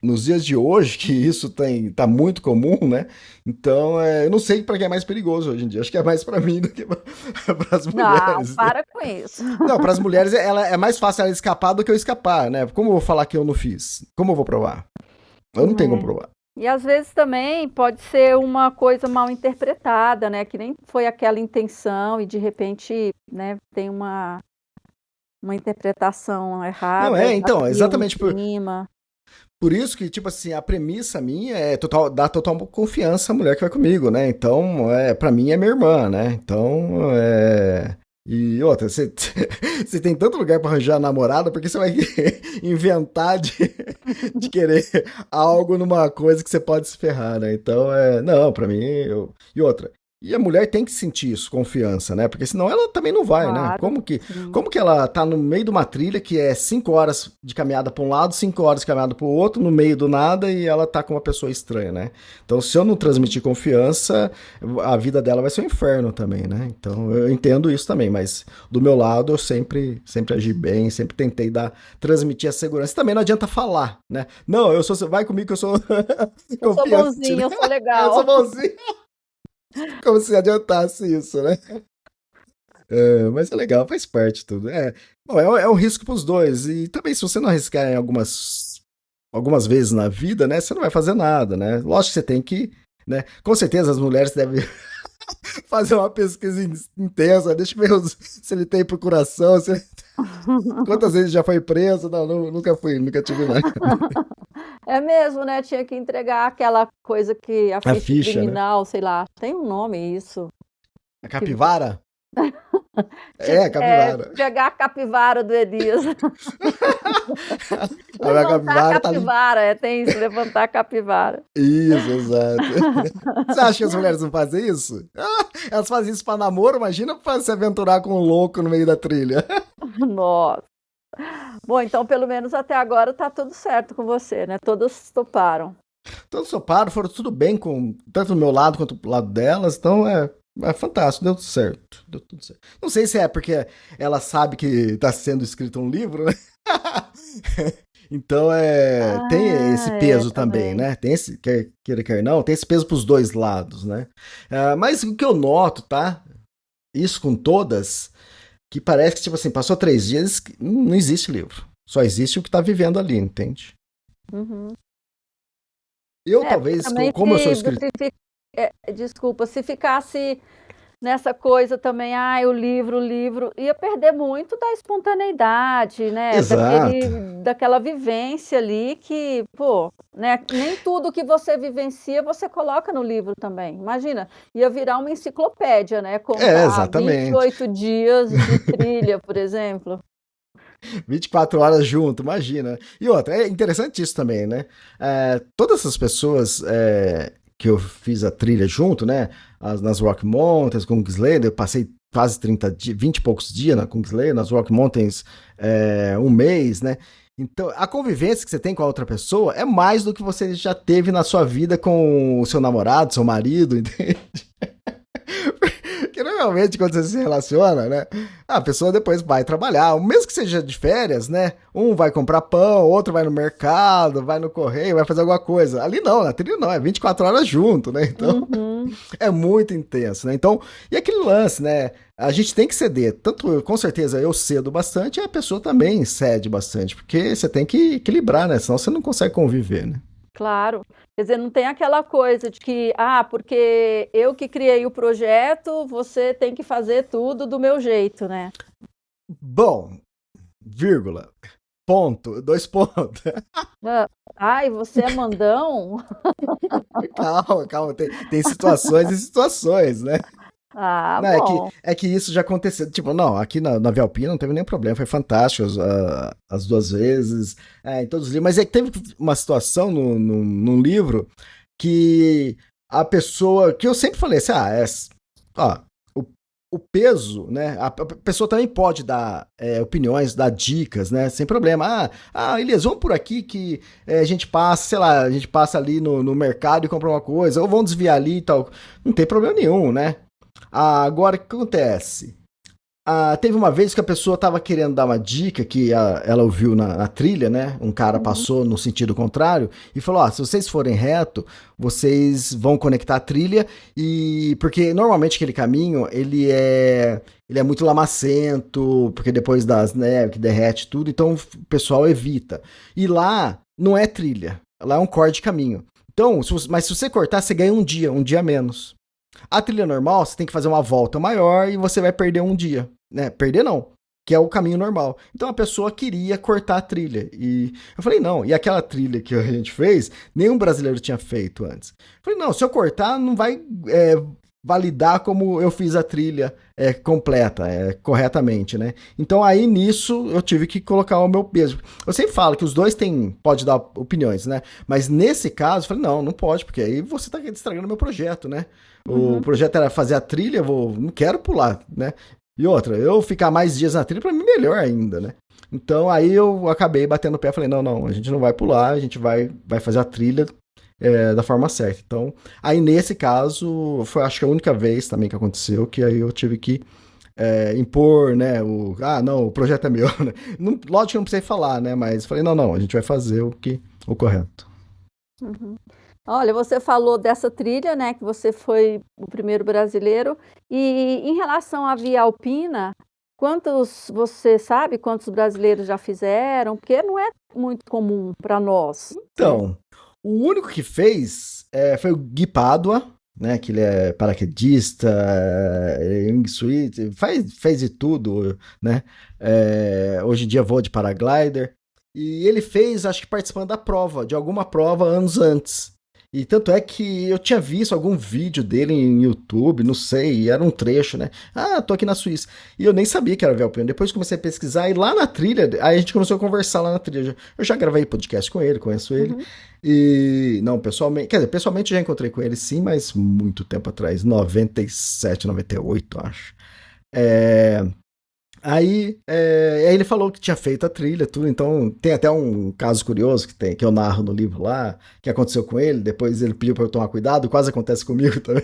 Nos dias de hoje, que isso tá muito comum, né? Então, eu não sei para quem é mais perigoso hoje em dia. Acho que é mais para mim do que para as Não, mulheres. para com isso. Não, para as mulheres é mais fácil ela escapar do que eu escapar, né? Como eu vou falar que eu não fiz? Como eu vou provar? Eu não tenho como provar. E às vezes também pode ser uma coisa mal interpretada, né? Que nem foi aquela intenção e de repente, né, tem uma interpretação errada. Não, então, em exatamente cima. por isso que, tipo assim, a premissa minha é dar total confiança à mulher que vai comigo, né? Então, para mim é minha irmã, né? Então, E outra, você tem tanto lugar pra arranjar namorada, porque você vai inventar de querer algo numa coisa que você pode se ferrar, né? Então, não, pra mim. E outra, E a mulher tem que sentir isso, confiança, né? Porque senão ela também não vai, né? Claro, sim. Como que ela tá no meio de uma trilha que é 5 horas de caminhada para um lado, 5 horas de caminhada para o outro, no meio do nada, e ela tá com uma pessoa estranha, né? Então, se eu não transmitir confiança, a vida dela vai ser um inferno também, né? Então, eu entendo isso também, mas do meu lado, eu sempre agi bem, sempre tentei transmitir a segurança. Também não adianta falar, né? Não, vai comigo que eu sou Eu sou confiante, né? bonzinha, eu sou Eu sou legal. bonzinho. Como se adiantasse isso, né? Mas é legal, faz parte tudo. Bom, é um risco pros dois. E também, se você não arriscar em algumas vezes na vida, né? Você não vai fazer nada, né? Lógico que você tem que, né? Com certeza as mulheres devem fazer uma pesquisa intensa. Deixa eu ver se ele tem procuração. Quantas vezes já foi preso? Não, nunca fui, nunca tive nada. É mesmo, né? Tinha que entregar aquela coisa que a A ficha ficha, né? criminal, sei lá, tem um nome isso. A Que capivara? tinha É, a que capivara. pegar a capivara do Elias. A minha Levantar a capivara tá ali. capivara, tem isso, levantar a capivara. Isso, exato. Você acha que as mulheres não fazem isso? Elas fazem isso pra namoro, imagina pra se aventurar com um louco no meio da trilha. Nossa. Bom, então pelo menos até agora tá tudo certo com você, né? Todas toparam. Todos soparam, foram tudo bem, tanto do meu lado quanto do lado delas, então é fantástico, deu tudo certo. Deu tudo certo. Não sei se é porque ela sabe que tá sendo escrito um livro, né? Então tem esse peso também, Também. né? Tem esse, quer não, tem esse peso pros dois lados, né? Mas o que eu noto, tá? Isso com todas, que parece que, tipo assim, passou 3 dias, não existe livro. Só existe o que tá vivendo ali, entende? Uhum. Eu, Porque talvez, também como eu sou escritor. desculpa, se ficasse nessa coisa também, o livro, ia perder muito da espontaneidade, né? Exato. Daquela vivência ali que, pô, né? Nem tudo que você vivencia você coloca no livro também. Imagina, ia virar uma enciclopédia, né? Contar Exatamente. 28 dias de trilha, por exemplo. 24 horas junto, imagina. E outra, é interessante isso também, né? Todas essas pessoas que eu fiz a trilha junto, né? Nas Rock Mountains, com Kingslayer, eu passei quase 30 dias, 20 e poucos dias na Kingslayer, nas Rock Mountains, um mês, né? Então, a convivência que você tem com a outra pessoa é mais do que você já teve na sua vida com o seu namorado, seu marido, entende? Porque normalmente quando você se relaciona, né? A pessoa depois vai trabalhar, mesmo que seja de férias, né? Um vai comprar pão, outro vai no mercado, vai no correio, vai fazer alguma coisa. Ali não, na trilha não, é 24 horas junto, né? Então Uhum. é muito intenso, né? Então, e aquele lance, né? A gente tem que ceder. Tanto, com certeza, eu cedo bastante e a pessoa também cede bastante, porque você tem que equilibrar, né? Senão você não consegue conviver, né? Claro. Quer dizer, não tem aquela coisa de que, porque eu que criei o projeto, você tem que fazer tudo do meu jeito, né? Bom, vírgula, ponto, 2 pontos. Ai, você é mandão? Calma, tem situações e situações, né? Ah, Não, bom. é que isso já aconteceu. Tipo, não, aqui na Via Alpina não teve nenhum problema, foi fantástico as 2 vezes, em todos os livros. Mas é que teve uma situação num livro que a pessoa, que eu sempre falei assim, ó, o peso, né? A pessoa também pode dar opiniões, dar dicas, né? Sem problema. Elias, vamos por aqui que a gente passa, sei lá, a gente passa ali no mercado e compra uma coisa, ou vamos desviar ali e tal. Não tem problema nenhum, né? Agora, o que acontece? Teve uma vez que a pessoa estava querendo dar uma dica que ela ouviu na trilha, né? Um cara Uhum. passou no sentido contrário e falou: se vocês forem reto, vocês vão conectar a trilha e porque normalmente aquele caminho ele é muito lamacento, porque depois das neves que derrete tudo, então o pessoal evita. E lá não é trilha, lá é um corte de caminho. Então, mas se você cortar, você ganha um dia a menos. A trilha normal, você tem que fazer uma volta maior e você vai perder um dia. Né? Perder não, que é o caminho normal. Então a pessoa queria cortar a trilha. E eu falei, não. E aquela trilha que a gente fez, nenhum brasileiro tinha feito antes. Eu falei, não, se eu cortar, não vai validar como eu fiz a trilha completa, corretamente, né? Então aí nisso eu tive que colocar o meu peso. Eu sempre falo que os dois pode dar opiniões, né? Mas nesse caso eu falei, não pode, porque aí você tá estragando meu projeto, né? O projeto era fazer a trilha, não quero pular, né? E outra, eu ficar mais dias na trilha pra mim melhor ainda, né? Então aí eu acabei batendo o pé, falei, não, a gente não vai pular, a gente vai fazer a trilha da forma certa. Então, aí nesse caso, foi acho que a única vez também que aconteceu, que aí eu tive que impor, né, não, o projeto é meu, né? Não, lógico que eu não precisei falar, né, mas falei, não, a gente vai fazer o correto. Uhum. Olha, você falou dessa trilha, né, que você foi o primeiro brasileiro, e em relação à Via Alpina, você sabe quantos brasileiros já fizeram? Porque não é muito comum para nós, né? Então, o único que fez foi o Gui Pádua, né, que ele é paraquedista, wingsuit, fez de tudo, né, hoje em dia voa de paraglider, e ele fez, acho que participando da prova, de alguma prova anos antes. E tanto é que eu tinha visto algum vídeo dele em YouTube, não sei, era um trecho, né? Tô aqui na Suíça. E eu nem sabia que era Via Alpina. Depois comecei a pesquisar e lá na trilha, aí a gente começou a conversar lá na trilha. Eu já gravei podcast com ele, conheço ele. E, não, pessoalmente, quer dizer, pessoalmente eu já encontrei com ele sim, mas muito tempo atrás, 97, 98, acho. Aí ele falou que tinha feito a trilha, tudo, então tem até um caso curioso que eu narro no livro lá, que aconteceu com ele, depois ele pediu para eu tomar cuidado, quase acontece comigo também.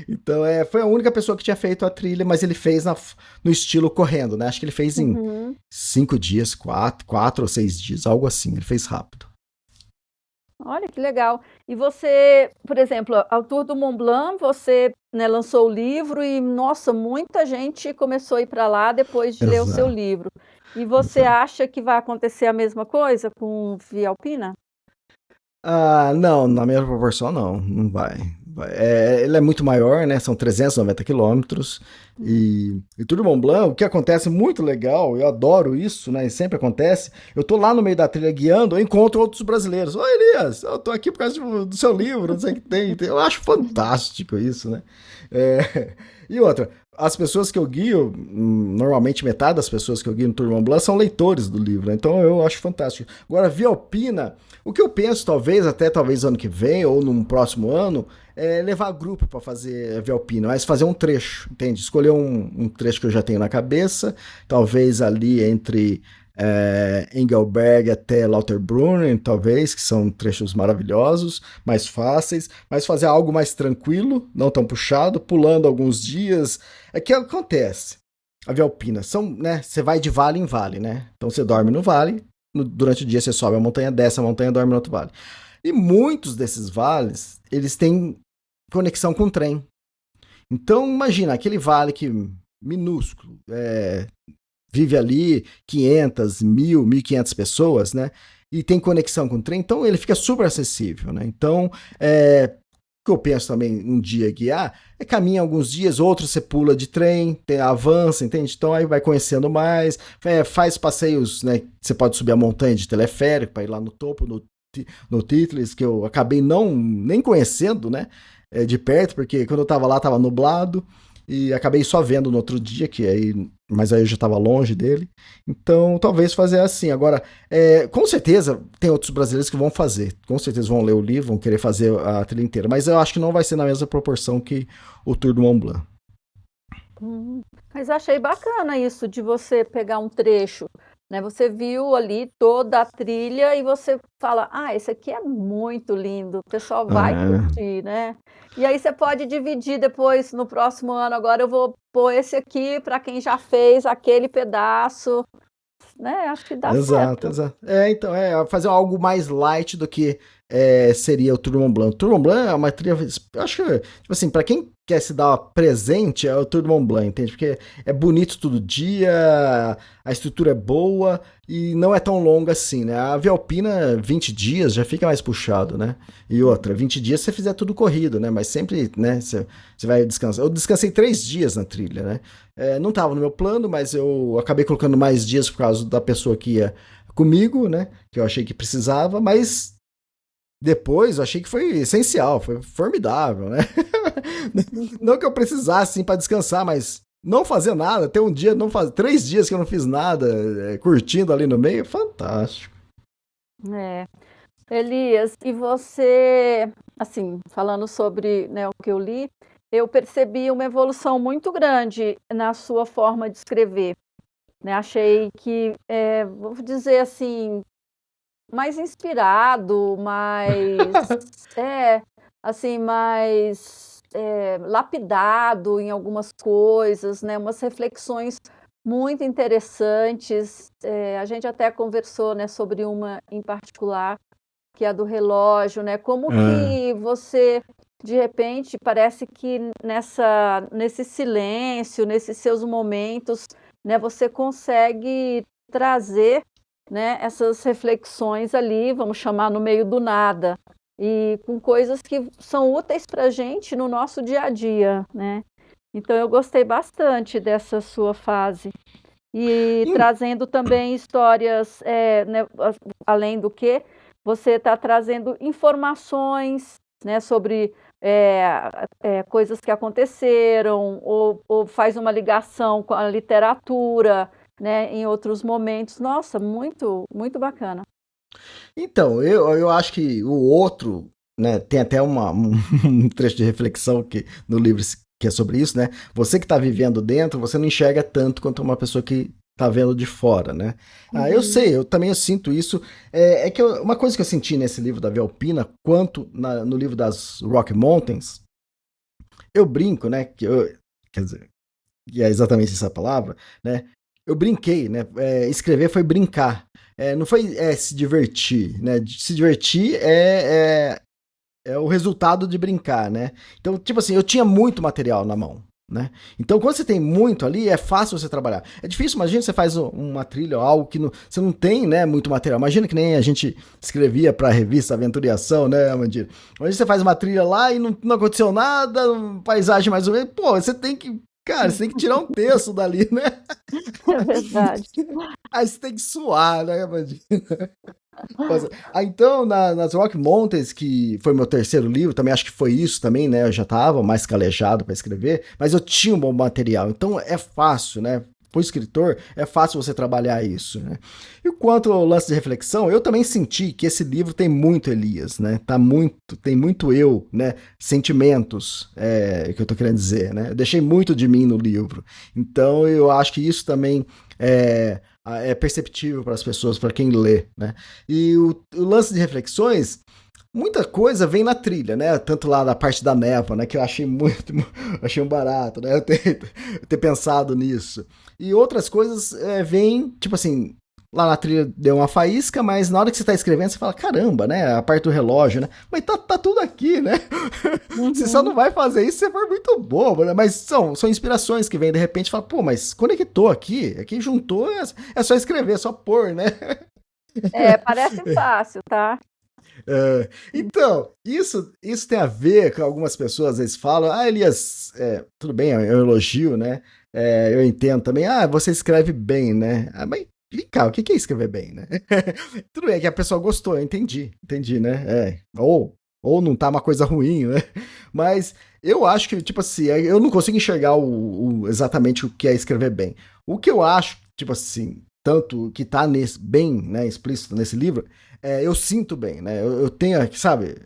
Então foi a única pessoa que tinha feito a trilha, mas ele fez no estilo correndo, né? Acho que ele fez em 5 dias, 4 ou 6 dias, algo assim, ele fez rápido. Olha que legal. E você, por exemplo, ao Tour do Mont Blanc, você, né, lançou o livro e, nossa, muita gente começou a ir para lá depois de ler o seu livro. E você acha que vai acontecer a mesma coisa com Via Alpina? Não, na mesma proporção não vai. Ele é muito maior, né? São 390 quilômetros. E Tour du Mont Blanc, o que acontece muito legal, eu adoro isso, né? E sempre acontece. Eu tô lá no meio da trilha guiando, eu encontro outros brasileiros. Oi, Elias, eu tô aqui por causa do seu livro, não sei o que tem. Eu acho fantástico isso, né? E outra, as pessoas que eu guio, normalmente metade das pessoas que eu guio no Tour du Mont Blanc são leitores do livro, né? Então eu acho fantástico. Agora, Via Alpina, o que eu penso, talvez ano que vem ou num próximo ano, é levar grupo para fazer a Via Alpina, mas fazer um trecho, entende? Escolher um trecho que eu já tenho na cabeça, talvez ali entre Engelberg até Lauterbrunnen, talvez, que são trechos maravilhosos, mais fáceis, mas fazer algo mais tranquilo, não tão puxado, pulando alguns dias. É que acontece. A Via Alpina né? Você vai de vale em vale, né? Então você dorme no vale, durante o dia você sobe a montanha, desce a montanha, dorme no outro vale. E muitos desses vales, eles têm conexão com trem. Então imagina, aquele vale minúsculo, vive ali 500, 1.000, 1.500 pessoas, né? E tem conexão com o trem, então ele fica super acessível, né? Então, o que eu penso também um dia guiar caminha alguns dias, outros você pula de trem, avança, entende? Então aí vai conhecendo mais, faz passeios, né? Você pode subir a montanha de teleférico para ir lá no topo, no Titlis, que eu acabei nem conhecendo, né? De perto, porque quando eu tava lá tava nublado. E acabei só vendo no outro dia, mas aí eu já estava longe dele. Então, talvez fazer assim. Agora, com certeza, tem outros brasileiros que vão fazer. Com certeza vão ler o livro, vão querer fazer a trilha inteira. Mas eu acho que não vai ser na mesma proporção que o Tour du Mont Blanc. Mas achei bacana isso de você pegar um trecho, né? Você viu ali toda a trilha e você fala, esse aqui é muito lindo, o pessoal vai curtir, né? E aí você pode dividir depois, no próximo ano, agora eu vou pôr esse aqui para quem já fez aquele pedaço, né? Acho que dá certo. Exato. Então, fazer algo mais light do que seria o Tour du Mont Blanc. O Tour du Mont Blanc é uma trilha, eu acho que, tipo assim, pra quem quer se dar presente, é o Tour du Mont Blanc, entende? Porque é bonito todo dia, a estrutura é boa e não é tão longa assim, né? A Via Alpina, 20 dias, já fica mais puxado, né? E outra, 20 dias se você fizer tudo corrido, né? Mas sempre, né, você vai descansar. Eu descansei 3 dias na trilha, né? Não tava no meu plano, mas eu acabei colocando mais dias por causa da pessoa que ia comigo, né? Que eu achei que precisava, mas depois eu achei que foi essencial, foi formidável, né? Não que eu precisasse, assim, pra descansar, mas não fazer nada, ter um dia, não fazer 3 dias que eu não fiz nada, curtindo ali no meio, fantástico. É. Elias, e você, assim, falando sobre, né, o que eu li, eu percebi uma evolução muito grande na sua forma de escrever, né? Achei que, vou dizer assim, mais inspirado, mais, assim, mais lapidado em algumas coisas, né? Umas reflexões muito interessantes. A gente até conversou, né, sobre uma em particular, que é a do relógio, né? Como Ah, que você, de repente, parece que nesse silêncio, nesses seus momentos, né, você consegue trazer, né, essas reflexões ali, vamos chamar no meio do nada, e com coisas que são úteis para a gente no nosso dia a dia, né? Então eu gostei bastante dessa sua fase. E em- trazendo também histórias, né, além do que, você está trazendo informações, né, sobre coisas que aconteceram, ou faz uma ligação com a literatura, né, em outros momentos. Nossa, muito, muito bacana. então, eu acho que o outro, né, tem até um trecho de reflexão que, no livro que é sobre isso, né? Você que está vivendo dentro, você não enxerga tanto quanto uma pessoa que tá vendo de fora, né? Ah, eu Uhum. sei, eu sinto isso. Uma coisa que eu senti nesse livro da Velpina, quanto no livro das Rocky Mountains, eu brinco, né? Quer dizer, que é exatamente essa palavra, né? Eu brinquei, né? Escrever foi brincar. Não foi se divertir, né? Se divertir é o resultado de brincar, né? Então, tipo assim, eu tinha muito material na mão, né? Então, quando você tem muito ali, é fácil você trabalhar. É difícil, imagina você faz uma trilha ou algo que você não tem, né, muito material. Imagina que nem a gente escrevia pra revista Aventura e Ação, né, Mandira? Imagina você faz uma trilha lá e não aconteceu nada, paisagem mais ou menos. Pô, você tem que, cara, você tem que tirar um texto dali, né? É verdade. Aí você tem que suar, né, Mandira? Então, nas Rock Mountains, que foi meu terceiro livro, também acho que foi isso também, né? Eu já tava mais calejado para escrever, mas eu tinha um bom material. Então é fácil, né? Pro escritor, é fácil você trabalhar isso, né? E quanto ao lance de reflexão, eu também senti que esse livro tem muito Elias, né? Tem muito eu, né? Sentimentos, que eu tô querendo dizer, né? Eu deixei muito de mim no livro. Então eu acho que isso também é perceptível para as pessoas, para quem lê, né? E o lance de reflexões, muita coisa vem na trilha, né? Tanto lá da parte da névoa, né? Que eu achei achei um barato, né? Eu ter pensado nisso. E outras coisas vêm, tipo assim, lá na trilha deu uma faísca, mas na hora que você tá escrevendo, você fala, caramba, né? A parte do relógio, né? Mas tá tudo aqui, né? Você só não Uhum. vai fazer isso se você for muito bobo, né? Mas são inspirações que vêm de repente e fala, pô, mas conectou aqui juntou, é só escrever, é só pôr, né? Parece fácil, tá? Então, isso tem a ver com algumas pessoas, às vezes falam, Elias, tudo bem, é um elogio, né? Eu entendo também, você escreve bem, né? Mas vem cá, o que é escrever bem, né? Tudo bem, é que a pessoa gostou, eu entendi, né? Ou não tá uma coisa ruim, né? Mas eu acho que, tipo assim, eu não consigo enxergar exatamente o que é escrever bem. O que eu acho, tipo assim, tanto que tá bem, né, explícito nesse livro, eu sinto bem, né? Eu tenho, sabe?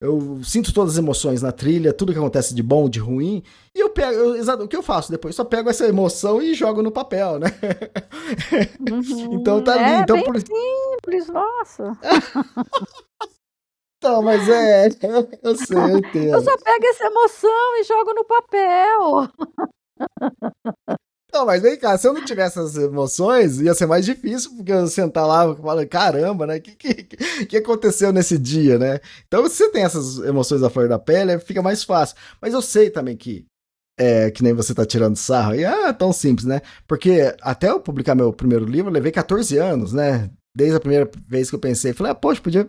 Eu sinto todas as emoções na trilha, tudo que acontece de bom, de ruim, e eu pego, exato, o que eu faço depois? Só pego essa emoção e jogo no papel, né? Então Uhum. tá ali, É então bem simples, nossa. Então, mas eu sei, eu Eu entendo. só pego essa emoção e jogo no papel. Não, mas vem cá, se eu não tivesse essas emoções, ia ser mais difícil, porque eu sentar lá e falar, caramba, né? O que aconteceu nesse dia, né? Então, se você tem essas emoções à flor da pele, fica mais fácil. Mas eu sei também que nem você tá tirando sarro, e tão simples, né? Porque até eu publicar meu primeiro livro, eu levei 14 anos, né? desde a primeira vez que eu pensei, falei, poxa, podia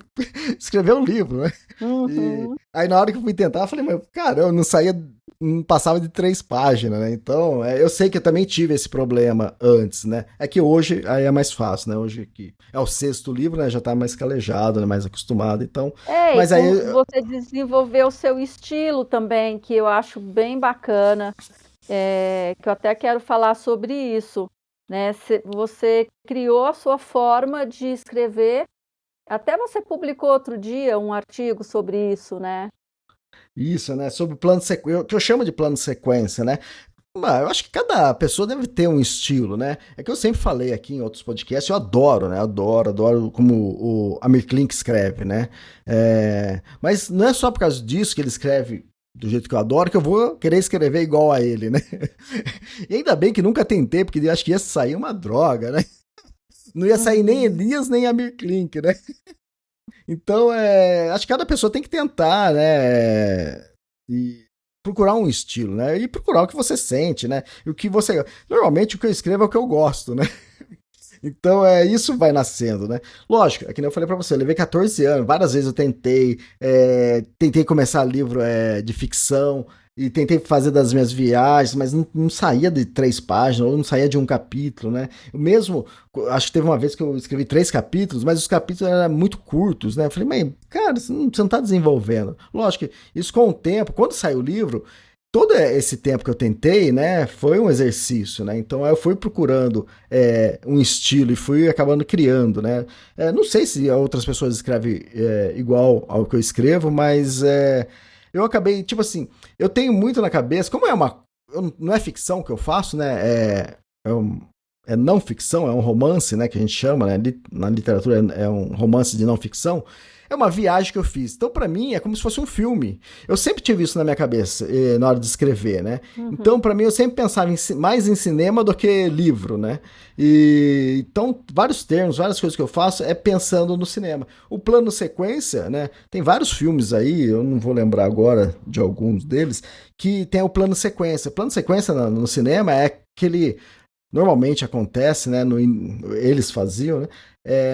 escrever um livro, né? Uhum. Aí na hora que eu fui tentar, eu falei, mas, cara, eu não passava de 3 páginas, né? Então, eu sei que eu também tive esse problema antes, né? É que hoje aí é mais fácil, né? Hoje que é o 6º livro, né? Já tá mais calejado, né? Mais acostumado, então... E Mas aí... você desenvolveu o seu estilo também, que eu acho bem bacana, que eu até quero falar sobre isso, né? Você criou a sua forma de escrever, até você publicou outro dia um artigo sobre isso, né? Isso, né? Sobre plano de sequência, que eu chamo de plano de sequência, né? Mas eu acho que cada pessoa deve ter um estilo, né? É que eu sempre falei aqui em outros podcasts, eu adoro, né? Adoro como o Amir Klink escreve, né? Mas não é só por causa disso que ele escreve do jeito que eu adoro que eu vou querer escrever igual a ele, né? E ainda bem que nunca tentei, porque eu acho que ia sair uma droga, né? Não ia sair nem Elias nem Amir Klink, né? Então, acho que cada pessoa tem que tentar, né? E procurar um estilo, né? E procurar o que você sente, né? E o que você... Normalmente o que eu escrevo é o que eu gosto, né? Então, isso vai nascendo, né? Lógico, é que nem eu falei pra você, eu levei 14 anos, várias vezes eu tentei começar livro de ficção, e tentei fazer das minhas viagens, mas não saía de 3 páginas, ou não saía de um capítulo, né? Eu mesmo, acho que teve uma vez que eu escrevi 3 capítulos, mas os capítulos eram muito curtos, né? Eu falei, mas, cara, você não tá desenvolvendo. Lógico que isso com o tempo, quando saiu o livro, todo esse tempo que eu tentei, né, foi um exercício, né? Então eu fui procurando um estilo e fui acabando criando, né? Não sei se outras pessoas escrevem igual ao que eu escrevo, mas eu acabei, tipo assim, eu tenho muito na cabeça, como não é ficção que eu faço, né? É não ficção, é um romance, né, que a gente chama, né? Na literatura é um romance de não ficção. É uma viagem que eu fiz. Então, pra mim, é como se fosse um filme. Eu sempre tive isso na minha cabeça, na hora de escrever, né? Então, pra mim, eu sempre pensava mais em cinema do que livro, né? Então, vários termos, várias coisas que eu faço é pensando no cinema. O plano sequência, né? Tem vários filmes aí, eu não vou lembrar agora de alguns deles, que tem o plano sequência. O plano sequência no cinema é aquele... Normalmente acontece, né? Eles faziam, né?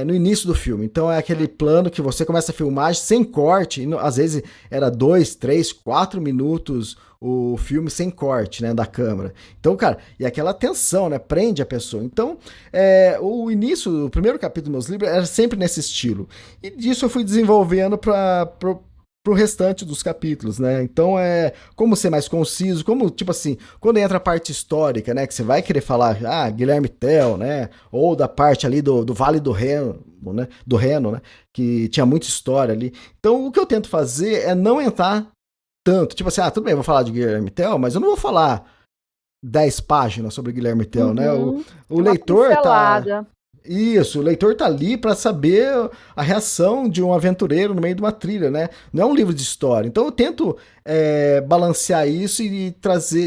No início do filme. Então é aquele plano que você começa a filmagem sem corte. E, às vezes era 2, 3, 4 minutos o filme sem corte, né? Da câmera. Então, cara, e aquela tensão, né? Prende a pessoa. Então, o início, o primeiro capítulo dos meus livros era sempre nesse estilo. E disso eu fui desenvolvendo pro restante dos capítulos, né? Então como ser mais conciso, como, tipo assim, quando entra a parte histórica, né? Que você vai querer falar, Guilherme Tell, né? Ou da parte ali do Vale do Reno, né? Do Reno, né? Que tinha muita história ali. Então, o que eu tento fazer é não entrar tanto. Tipo assim, tudo bem, eu vou falar de Guilherme Tell, mas eu não vou falar 10 páginas sobre Guilherme Tell, né? O leitor tá... Isso, o leitor tá ali para saber a reação de um aventureiro no meio de uma trilha, né? Não é um livro de história. Então eu tento balancear isso e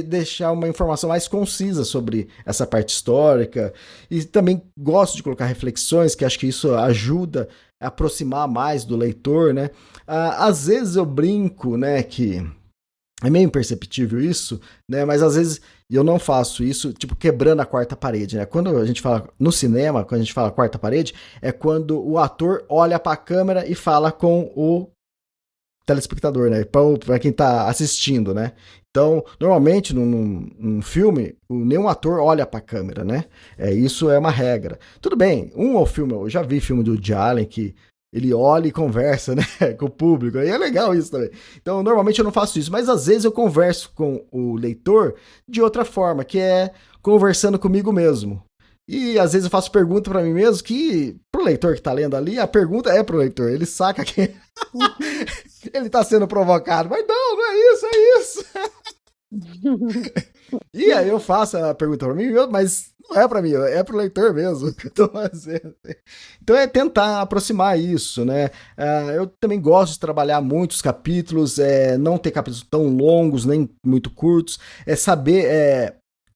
deixar uma informação mais concisa sobre essa parte histórica. E também gosto de colocar reflexões, que acho que isso ajuda a aproximar mais do leitor, né? Às vezes eu brinco, né, que é meio imperceptível isso, né? Mas às vezes eu não faço isso, tipo, quebrando a quarta parede, né? Quando a gente fala no cinema, quando a gente fala quarta parede, é quando o ator olha para a câmera e fala com o telespectador, né? Para quem tá assistindo, né? Então, normalmente, num filme, nenhum ator olha para a câmera, né? Isso é uma regra. Tudo bem, filme, eu já vi filme do Woody Allen que ele olha e conversa, né, com o público. E é legal isso também. Então, normalmente eu não faço isso, mas às vezes eu converso com o leitor de outra forma, que é conversando comigo mesmo. E às vezes eu faço pergunta para mim mesmo que, pro leitor que tá lendo ali, a pergunta é pro leitor. Ele saca que ele tá sendo provocado. Mas não é isso, é isso. E aí eu faço a pergunta para mim mesmo, mas não é para mim, é pro leitor mesmo que eu tô fazendo. Então é tentar aproximar isso, né? Eu também gosto de trabalhar muitos capítulos, não ter capítulos tão longos, nem muito curtos, saber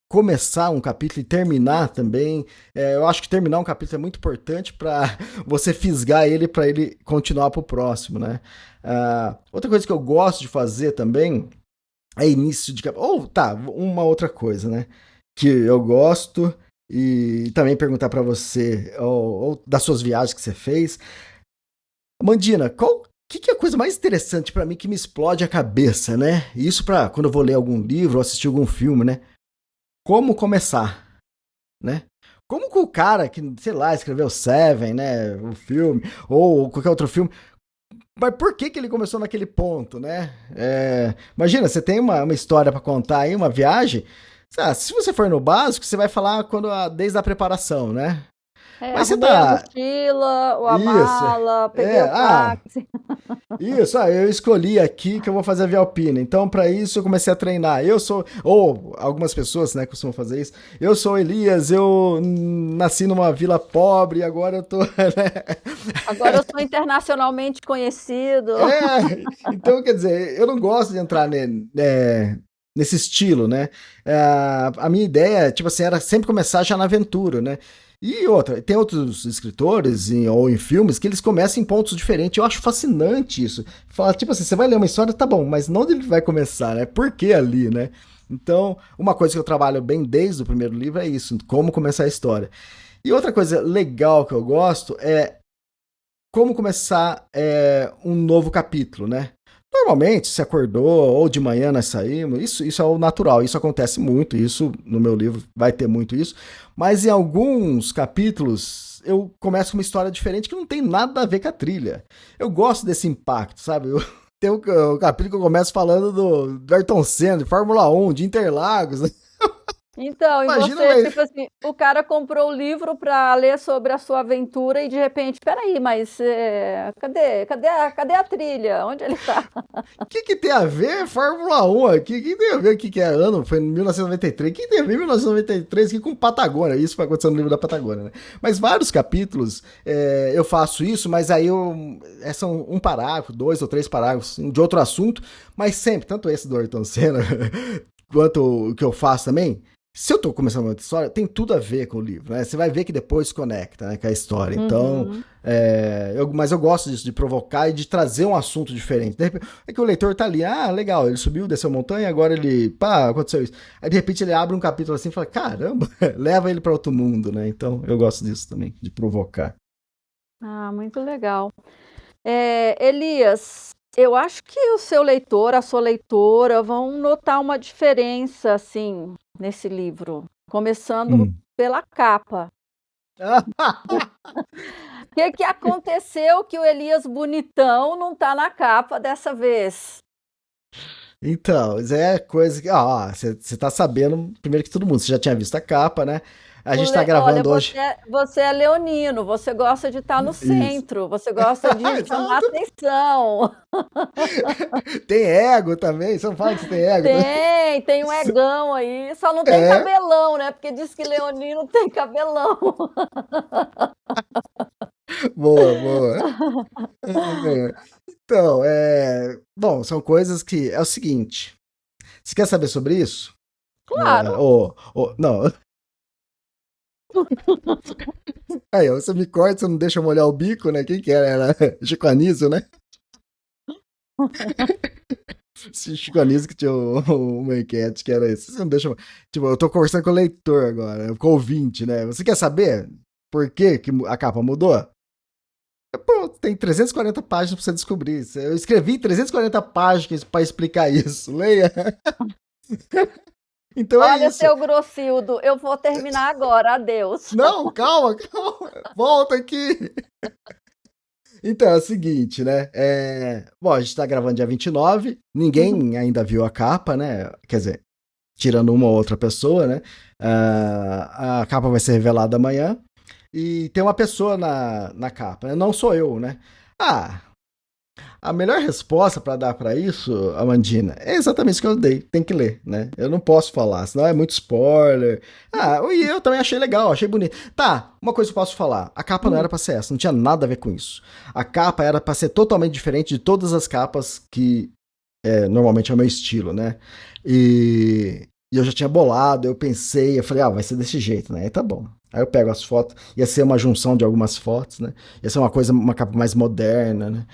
começar um capítulo e terminar também. Eu acho que terminar um capítulo é muito importante para você fisgar ele para ele continuar pro próximo, né? Outra coisa que eu gosto de fazer também é início de capítulo. Uma outra coisa, né? Que eu gosto e também perguntar pra você, ou das suas viagens que você fez. Mandina, que é a coisa mais interessante pra mim que me explode a cabeça, né? Isso pra quando eu vou ler algum livro ou assistir algum filme, né? Como começar, né? Como que o cara que, sei lá, escreveu Seven, né? O filme, ou qualquer outro filme, mas por que ele começou naquele ponto, né? Imagina, você tem uma história pra contar aí, uma viagem. Se você for no básico, você vai falar desde a preparação, né? Mas você Arrumei a tá. mochila, a Isso. mala, peguei o táxi. Isso, eu escolhi aqui que eu vou fazer a via alpina. Então, para isso, eu comecei a treinar. Ou algumas pessoas, né, costumam fazer isso. Eu sou Elias, eu nasci numa vila pobre e agora eu tô, né? Agora eu sou internacionalmente conhecido. Então, quer dizer, eu não gosto de entrar nesse estilo, né? A minha ideia, tipo assim, era sempre começar já na aventura, né? E outra, tem outros escritores ou em filmes que eles começam em pontos diferentes. Eu acho fascinante isso. Fala, tipo assim, você vai ler uma história, tá bom, mas não onde ele vai começar, né? Por que ali, né? Então, uma coisa que eu trabalho bem desde o primeiro livro é isso, como começar a história. E outra coisa legal que eu gosto é como começar um novo capítulo, né? Normalmente, se acordou ou de manhã nós saímos, isso é o natural, isso acontece muito, isso no meu livro vai ter muito isso, mas em alguns capítulos eu começo com uma história diferente que não tem nada a ver com a trilha. Eu gosto desse impacto, sabe? Tem o capítulo que eu começo falando do Ayrton Senna, de Fórmula 1, de Interlagos, né? Então, e Imagina, você, tipo assim, o cara comprou o livro para ler sobre a sua aventura e de repente, peraí, mas cadê a trilha? Onde ele tá? o que tem a ver Fórmula 1 aqui? O que tem a ver que é ano? Foi em 1993. O que tem a ver 1993 aqui com Patagônia? Isso vai acontecer no livro da Patagônia, né? Mas vários capítulos eu faço isso, mas aí são um parágrafo, 2 ou 3 parágrafos de outro assunto, mas sempre, tanto esse do Ayrton Senna, quanto o que eu faço também, se eu tô começando uma outra história, tem tudo a ver com o livro, né? Você vai ver que depois se conecta, né, com a história. Então, mas eu gosto disso, de provocar e de trazer um assunto diferente. De repente, é que o leitor tá ali, legal, ele subiu, desceu a montanha, agora aconteceu isso. Aí, de repente, ele abre um capítulo assim e fala, caramba, leva ele para outro mundo, né? Então, eu gosto disso também, de provocar. Ah, muito legal. Elias, eu acho que o seu leitor, a sua leitora vão notar uma diferença, assim, nesse livro, começando pela capa. O que aconteceu que o Elias bonitão não tá na capa dessa vez? Então, isso é coisa que. Você tá sabendo, primeiro que todo mundo, você já tinha visto a capa, né? A gente tá gravando Olha, hoje. você é leonino, você gosta de estar no centro, você gosta de chamar atenção. Tem ego também, você não fala que você tem ego? Tem um egão aí, só não tem cabelão, né? Porque diz que leonino tem cabelão. Boa. Então, bom, são coisas que. É o seguinte. Você quer saber sobre isso? Claro. Não. Aí, você me corta, você não deixa eu molhar o bico, né? Quem que era? Chico Anísio, né? Chico Anísio que tinha uma enquete que era isso. Você não deixa. Tipo, eu tô conversando com o leitor agora, com o ouvinte, né? Você quer saber por que a capa mudou? Pô, tem 340 páginas pra você descobrir. Eu escrevi 340 páginas pra explicar isso. Leia. Então Olha, é isso. seu Grossildo, eu vou terminar agora. Adeus. Não, calma. Volta aqui. Então, é o seguinte, né? Bom, a gente tá gravando dia 29. Ninguém ainda viu a capa, né? Quer dizer, tirando uma ou outra pessoa, né? A capa vai ser revelada amanhã. E tem uma pessoa na capa, né? Não sou eu, né? A melhor resposta para dar para isso, Amandina, é exatamente isso que eu dei. Tem que ler, né? Eu não posso falar, senão é muito spoiler. E eu também achei legal, achei bonito. Tá, uma coisa que eu posso falar. A capa não era pra ser essa, não tinha nada a ver com isso. A capa era pra ser totalmente diferente de todas as capas que normalmente é o meu estilo, né? E eu já tinha bolado, eu pensei, eu falei, vai ser desse jeito, né? Aí tá bom. Aí eu pego as fotos, ia ser uma junção de algumas fotos, né? Ia ser uma capa mais moderna, né?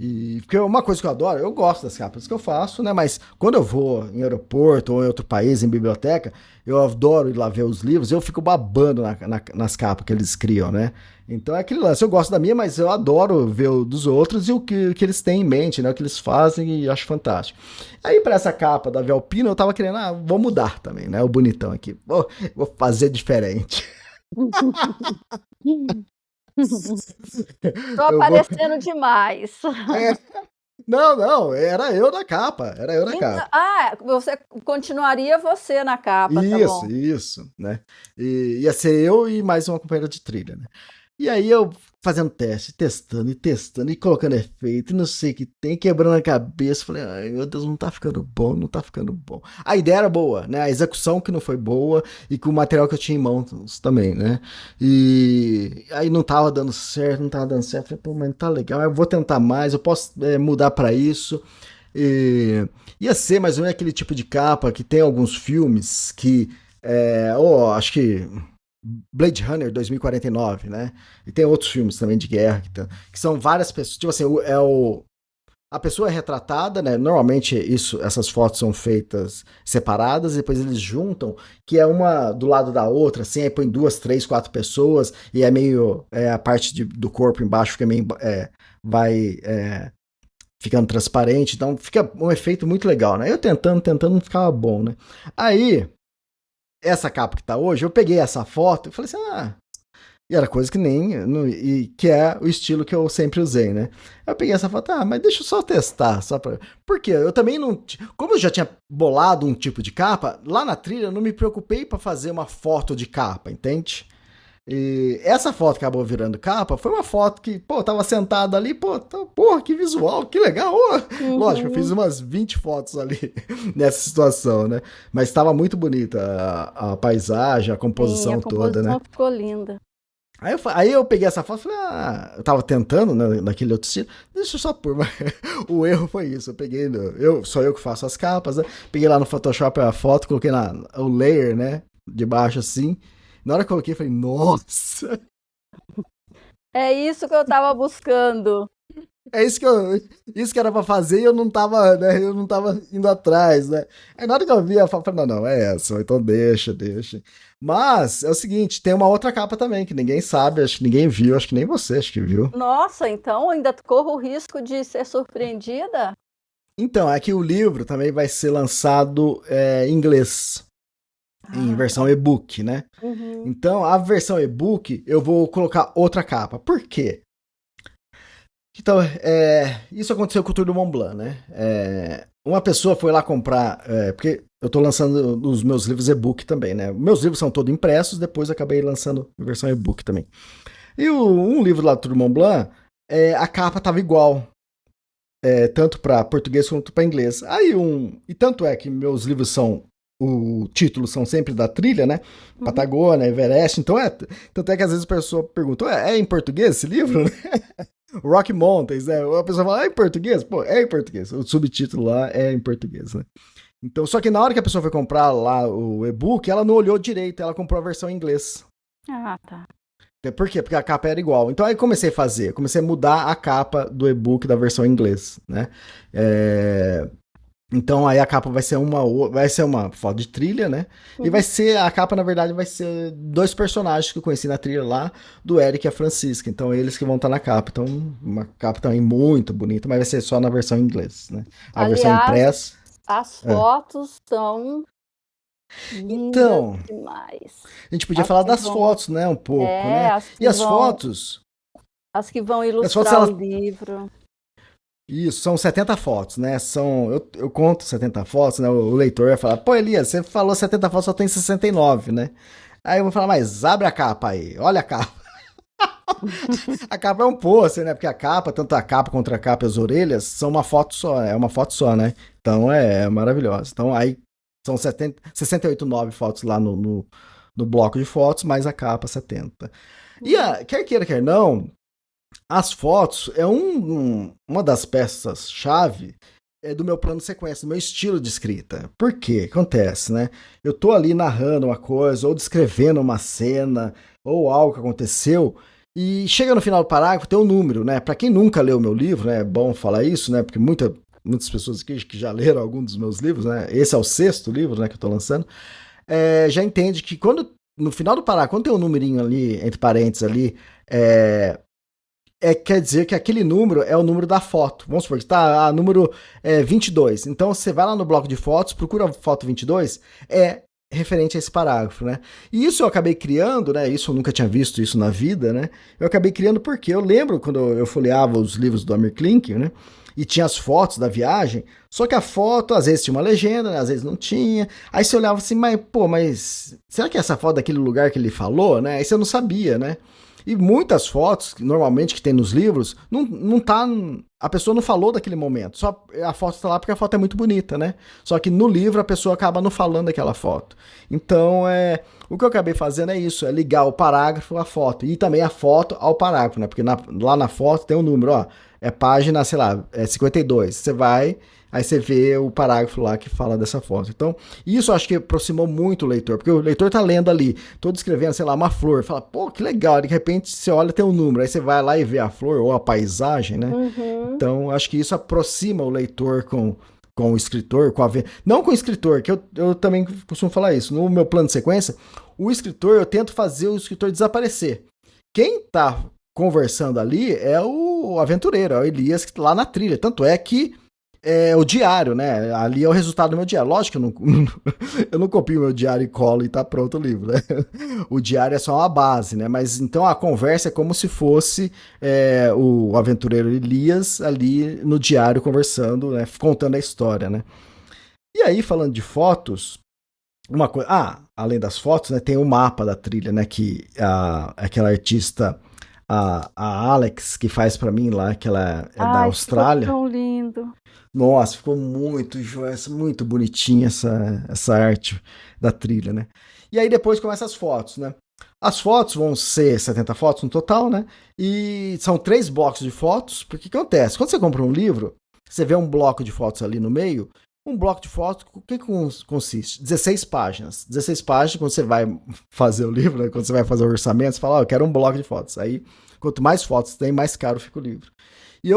E porque uma coisa que eu adoro, eu gosto das capas que eu faço, né? Mas quando eu vou em aeroporto ou em outro país, em biblioteca, eu adoro ir lá ver os livros, eu fico babando nas capas que eles criam, né? Então é aquele lance, eu gosto da minha, mas eu adoro ver o dos outros e que eles têm em mente, né? O que eles fazem e acho fantástico. Aí para essa capa da Velpina, eu tava querendo, vou mudar também, né? O bonitão aqui. Vou fazer diferente. Tô Eu vou. aparecendo demais. É, não, era eu na capa, era eu na Então, capa. você continuaria você na capa, tá bom. Isso, né? E ia ser eu e mais uma companheira de trilha, né? E aí eu fazendo teste, testando, e colocando efeito, e não sei o que tem, quebrando a cabeça. Falei, ai meu Deus, não tá ficando bom, não tá ficando bom. A ideia era boa, né? A execução que não foi boa, e com o material que eu tinha em mãos também, né? E aí não tava dando certo, não tava dando certo. Falei, pô, mas não tá legal, eu vou tentar mais, eu posso mudar pra isso. Ia ser mais ou menos aquele tipo de capa que tem alguns filmes que. Acho que Blade Runner 2049, né? E tem outros filmes também de guerra que são várias pessoas. Tipo assim, a pessoa é retratada, né? Normalmente essas fotos são feitas separadas, e depois eles juntam, que é uma do lado da outra, assim, aí põe 2, 3, 4 pessoas, e é meio. A parte do corpo embaixo fica meio. Vai. Ficando transparente, então fica um efeito muito legal, né? Eu tentando, não ficava bom, né? Aí, essa capa que tá hoje, eu peguei essa foto e falei assim, e era coisa que nem, e que é o estilo que eu sempre usei, né? Eu peguei essa foto, mas deixa eu só testar, porque eu também não, como eu já tinha bolado um tipo de capa, lá na trilha eu não me preocupei pra fazer uma foto de capa, entende? E essa foto que acabou virando capa foi uma foto que, pô, tava sentado ali, porra, que visual, que legal. Lógico, eu fiz umas 20 fotos ali nessa situação, né? Mas tava muito bonita a paisagem, a composição, Sim, a toda, né? composição ficou linda. Aí eu peguei essa foto e falei, eu tava tentando, né, naquele outro estilo, deixa eu só pôr, mas o erro foi isso, eu peguei, sou eu que faço as capas, né? Peguei lá no Photoshop a foto, coloquei o layer, né, de baixo assim. Na hora que eu coloquei, eu falei, nossa! É isso que eu tava buscando. É isso que era pra fazer e eu não tava, né? Eu não tava indo atrás, né? Aí na hora que eu vi, eu falei, não, é essa, então deixa. Mas é o seguinte, tem uma outra capa também, que ninguém sabe, acho que ninguém viu, acho que nem você, acho que viu. Nossa, então ainda corro o risco de ser surpreendida? Então, é que o livro também vai ser lançado em inglês. Em versão e-book, né? Uhum. Então, a versão e-book, eu vou colocar outra capa. Por quê? Então, isso aconteceu com o Tour do Mont Blanc, né? Uma pessoa foi lá comprar, porque eu tô lançando os meus livros e-book também, né? Meus livros são todos impressos, depois acabei lançando a versão e-book também. E um livro lá do Tour do Mont Blanc, a capa tava igual, tanto para português quanto para inglês. E tanto é que meus livros são o título são sempre da trilha, né? Uhum. Patagônia, Everest. Então tanto é que às vezes a pessoa pergunta, é em português esse livro? Rocky Mountains, né? A pessoa fala, é em português? Pô, é em português. O subtítulo lá é em português, né? Então, só que na hora que a pessoa foi comprar lá o e-book, ela não olhou direito, ela comprou a versão em inglês. Ah, tá. Por quê? Porque a capa era igual. Então aí comecei a mudar a capa do e-book da versão em inglês, né? Então aí a capa vai ser uma foto de trilha, né? Uhum. E a capa na verdade vai ser 2 personagens que eu conheci na trilha lá, do Eric e a Francisca. Então eles que vão estar na capa. Então uma capa também muito bonita, mas vai ser só na versão em inglês, né? A versão impressa. As fotos são então demais. A gente podia falar das fotos, né? Um pouco, né? E as fotos? As que vão ilustrar o livro. Isso, são 70 fotos, né? Eu conto 70 fotos, né? O leitor vai falar, pô, Elias, você falou 70 fotos, só tem 69, né? Aí eu vou falar, mas abre a capa aí, olha a capa. A capa é um pôster, né? Porque a capa, tanto a capa contra a capa e as orelhas, são uma foto só, é uma foto só, né? Então é maravilhosa. Então aí são 68, 9 fotos lá no bloco de fotos, mais a capa 70. E quer queira, quer não, as fotos é uma das peças-chave do meu plano de sequência, do meu estilo de escrita. Por quê? Acontece, né? Eu tô ali narrando uma coisa, ou descrevendo uma cena, ou algo que aconteceu, E chega no final do parágrafo, tem um número, né? Para quem nunca leu o meu livro, né? É bom falar isso, né? Porque muitas pessoas aqui que já leram algum dos meus livros, né? Esse é o 6º livro, né, que eu tô lançando. Já entende que no final do parágrafo, quando tem um numerinho ali, entre parênteses ali, quer dizer que aquele número é o número da foto. Vamos supor que está número 22. Então você vai lá no bloco de fotos, procura a foto 22, referente a esse parágrafo, né? E isso eu acabei criando, né? Isso eu nunca tinha visto isso na vida, né? Eu acabei criando porque eu lembro quando eu folheava os livros do Amir Klink, né? E tinha as fotos da viagem, só que a foto às vezes tinha uma legenda, né? Às vezes não tinha. Aí você olhava assim, mas será que é essa foto daquele lugar que ele falou, né? Aí você não sabia, né? E muitas fotos, normalmente que tem nos livros, não tá. A pessoa não falou daquele momento. Só a foto está lá porque a foto é muito bonita, né? Só que no livro a pessoa acaba não falando daquela foto. Então, o que eu acabei fazendo é isso: é ligar o parágrafo à foto. E também a foto ao parágrafo, né? Porque lá na foto tem um número, ó. É página, sei lá, 52. Você vai. Aí você vê o parágrafo lá que fala dessa foto. Então, isso eu acho que aproximou muito o leitor, porque o leitor tá lendo ali, tô descrevendo, sei lá, uma flor, fala, pô, que legal, de repente você olha, tem um número, aí você vai lá e vê a flor ou a paisagem, né? Uhum. Então, acho que isso aproxima o leitor com o escritor, não com o escritor, que eu também costumo falar isso, no meu plano de sequência, o escritor, eu tento fazer o escritor desaparecer. Quem tá conversando ali é o aventureiro, é o Elias, que tá lá na trilha, tanto é que o diário, né? Ali é o resultado do meu diário. Lógico que eu não copio o meu diário e colo e tá pronto o livro, né? O diário é só uma base, né? Mas então a conversa é como se fosse o aventureiro Elias ali no diário conversando, né? Contando a história, né? E aí, falando de fotos, uma coisa... além das fotos, né? Tem o mapa da trilha, né? Que aquela artista... A Alex, que faz pra mim lá, que ela é da Austrália. Ficou tão lindo. Nossa, ficou muito joia, muito bonitinha essa arte da trilha, né? E aí depois começam as fotos, né? As fotos vão ser 70 fotos no total, né? E são 3 blocos de fotos, porque o que acontece? Quando você compra um livro, você vê um bloco de fotos ali no meio, um bloco de fotos, o que consiste? 16 páginas. 16 páginas, quando você vai fazer o livro, né? Quando você vai fazer o orçamento, você fala, eu quero um bloco de fotos. Aí, quanto mais fotos tem, mais caro fica o livro. E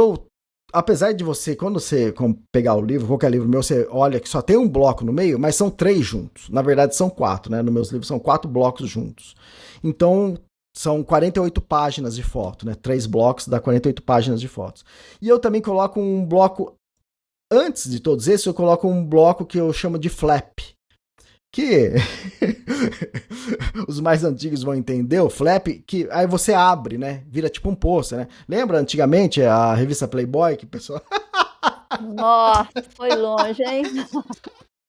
apesar de quando você pegar o livro, qualquer livro meu, você olha que só tem um bloco no meio, mas são 3 juntos. Na verdade, são 4, né? Nos meus livros são 4 blocos juntos. Então, são 48 páginas de foto, né? 3 blocos dá 48 páginas de fotos. E eu também coloco um bloco, antes de todos esses, eu coloco um bloco que eu chamo de flap. Que os mais antigos vão entender, o flap, que aí você abre, né? Vira tipo um pôster, né? Lembra antigamente a revista Playboy, que o pessoal... Nossa, foi longe, hein?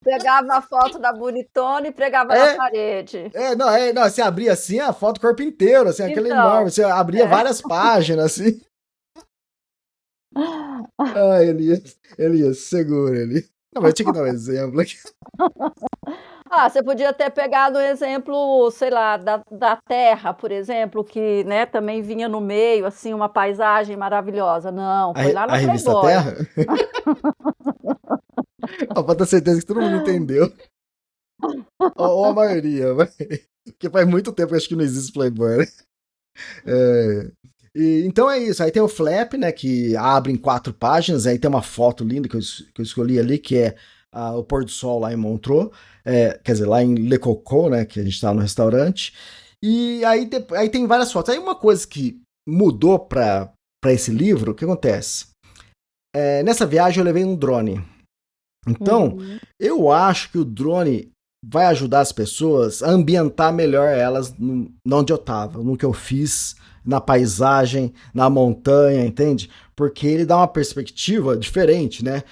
Pegava a foto da bonitona e pregava na parede. Não, você abria assim a foto do corpo inteiro, assim, aquele enorme, você abria várias páginas, assim. Elias, segura ele. Não, mas eu tinha que dar um exemplo aqui. Você podia ter pegado um exemplo, sei lá, da Terra, por exemplo, que, né, também vinha no meio, assim, uma paisagem maravilhosa. Não, foi lá na a revista Playboy. Terra? Pra ter certeza que todo mundo entendeu. Ou a maioria, porque faz muito tempo que acho que não existe Playboy, né? Então é isso, aí tem o flap, né, que abre em 4 páginas, aí tem uma foto linda que eu escolhi ali, que é o pôr do sol lá em Montreux, quer dizer, lá em Le Coco, né, que a gente tá no restaurante, e aí tem várias fotos. Aí uma coisa que mudou pra esse livro, o que acontece? Nessa viagem eu levei um drone, então eu acho que o drone vai ajudar as pessoas a ambientar melhor elas onde eu tava, no que eu fiz, na paisagem, na montanha, entende? Porque ele dá uma perspectiva diferente, né?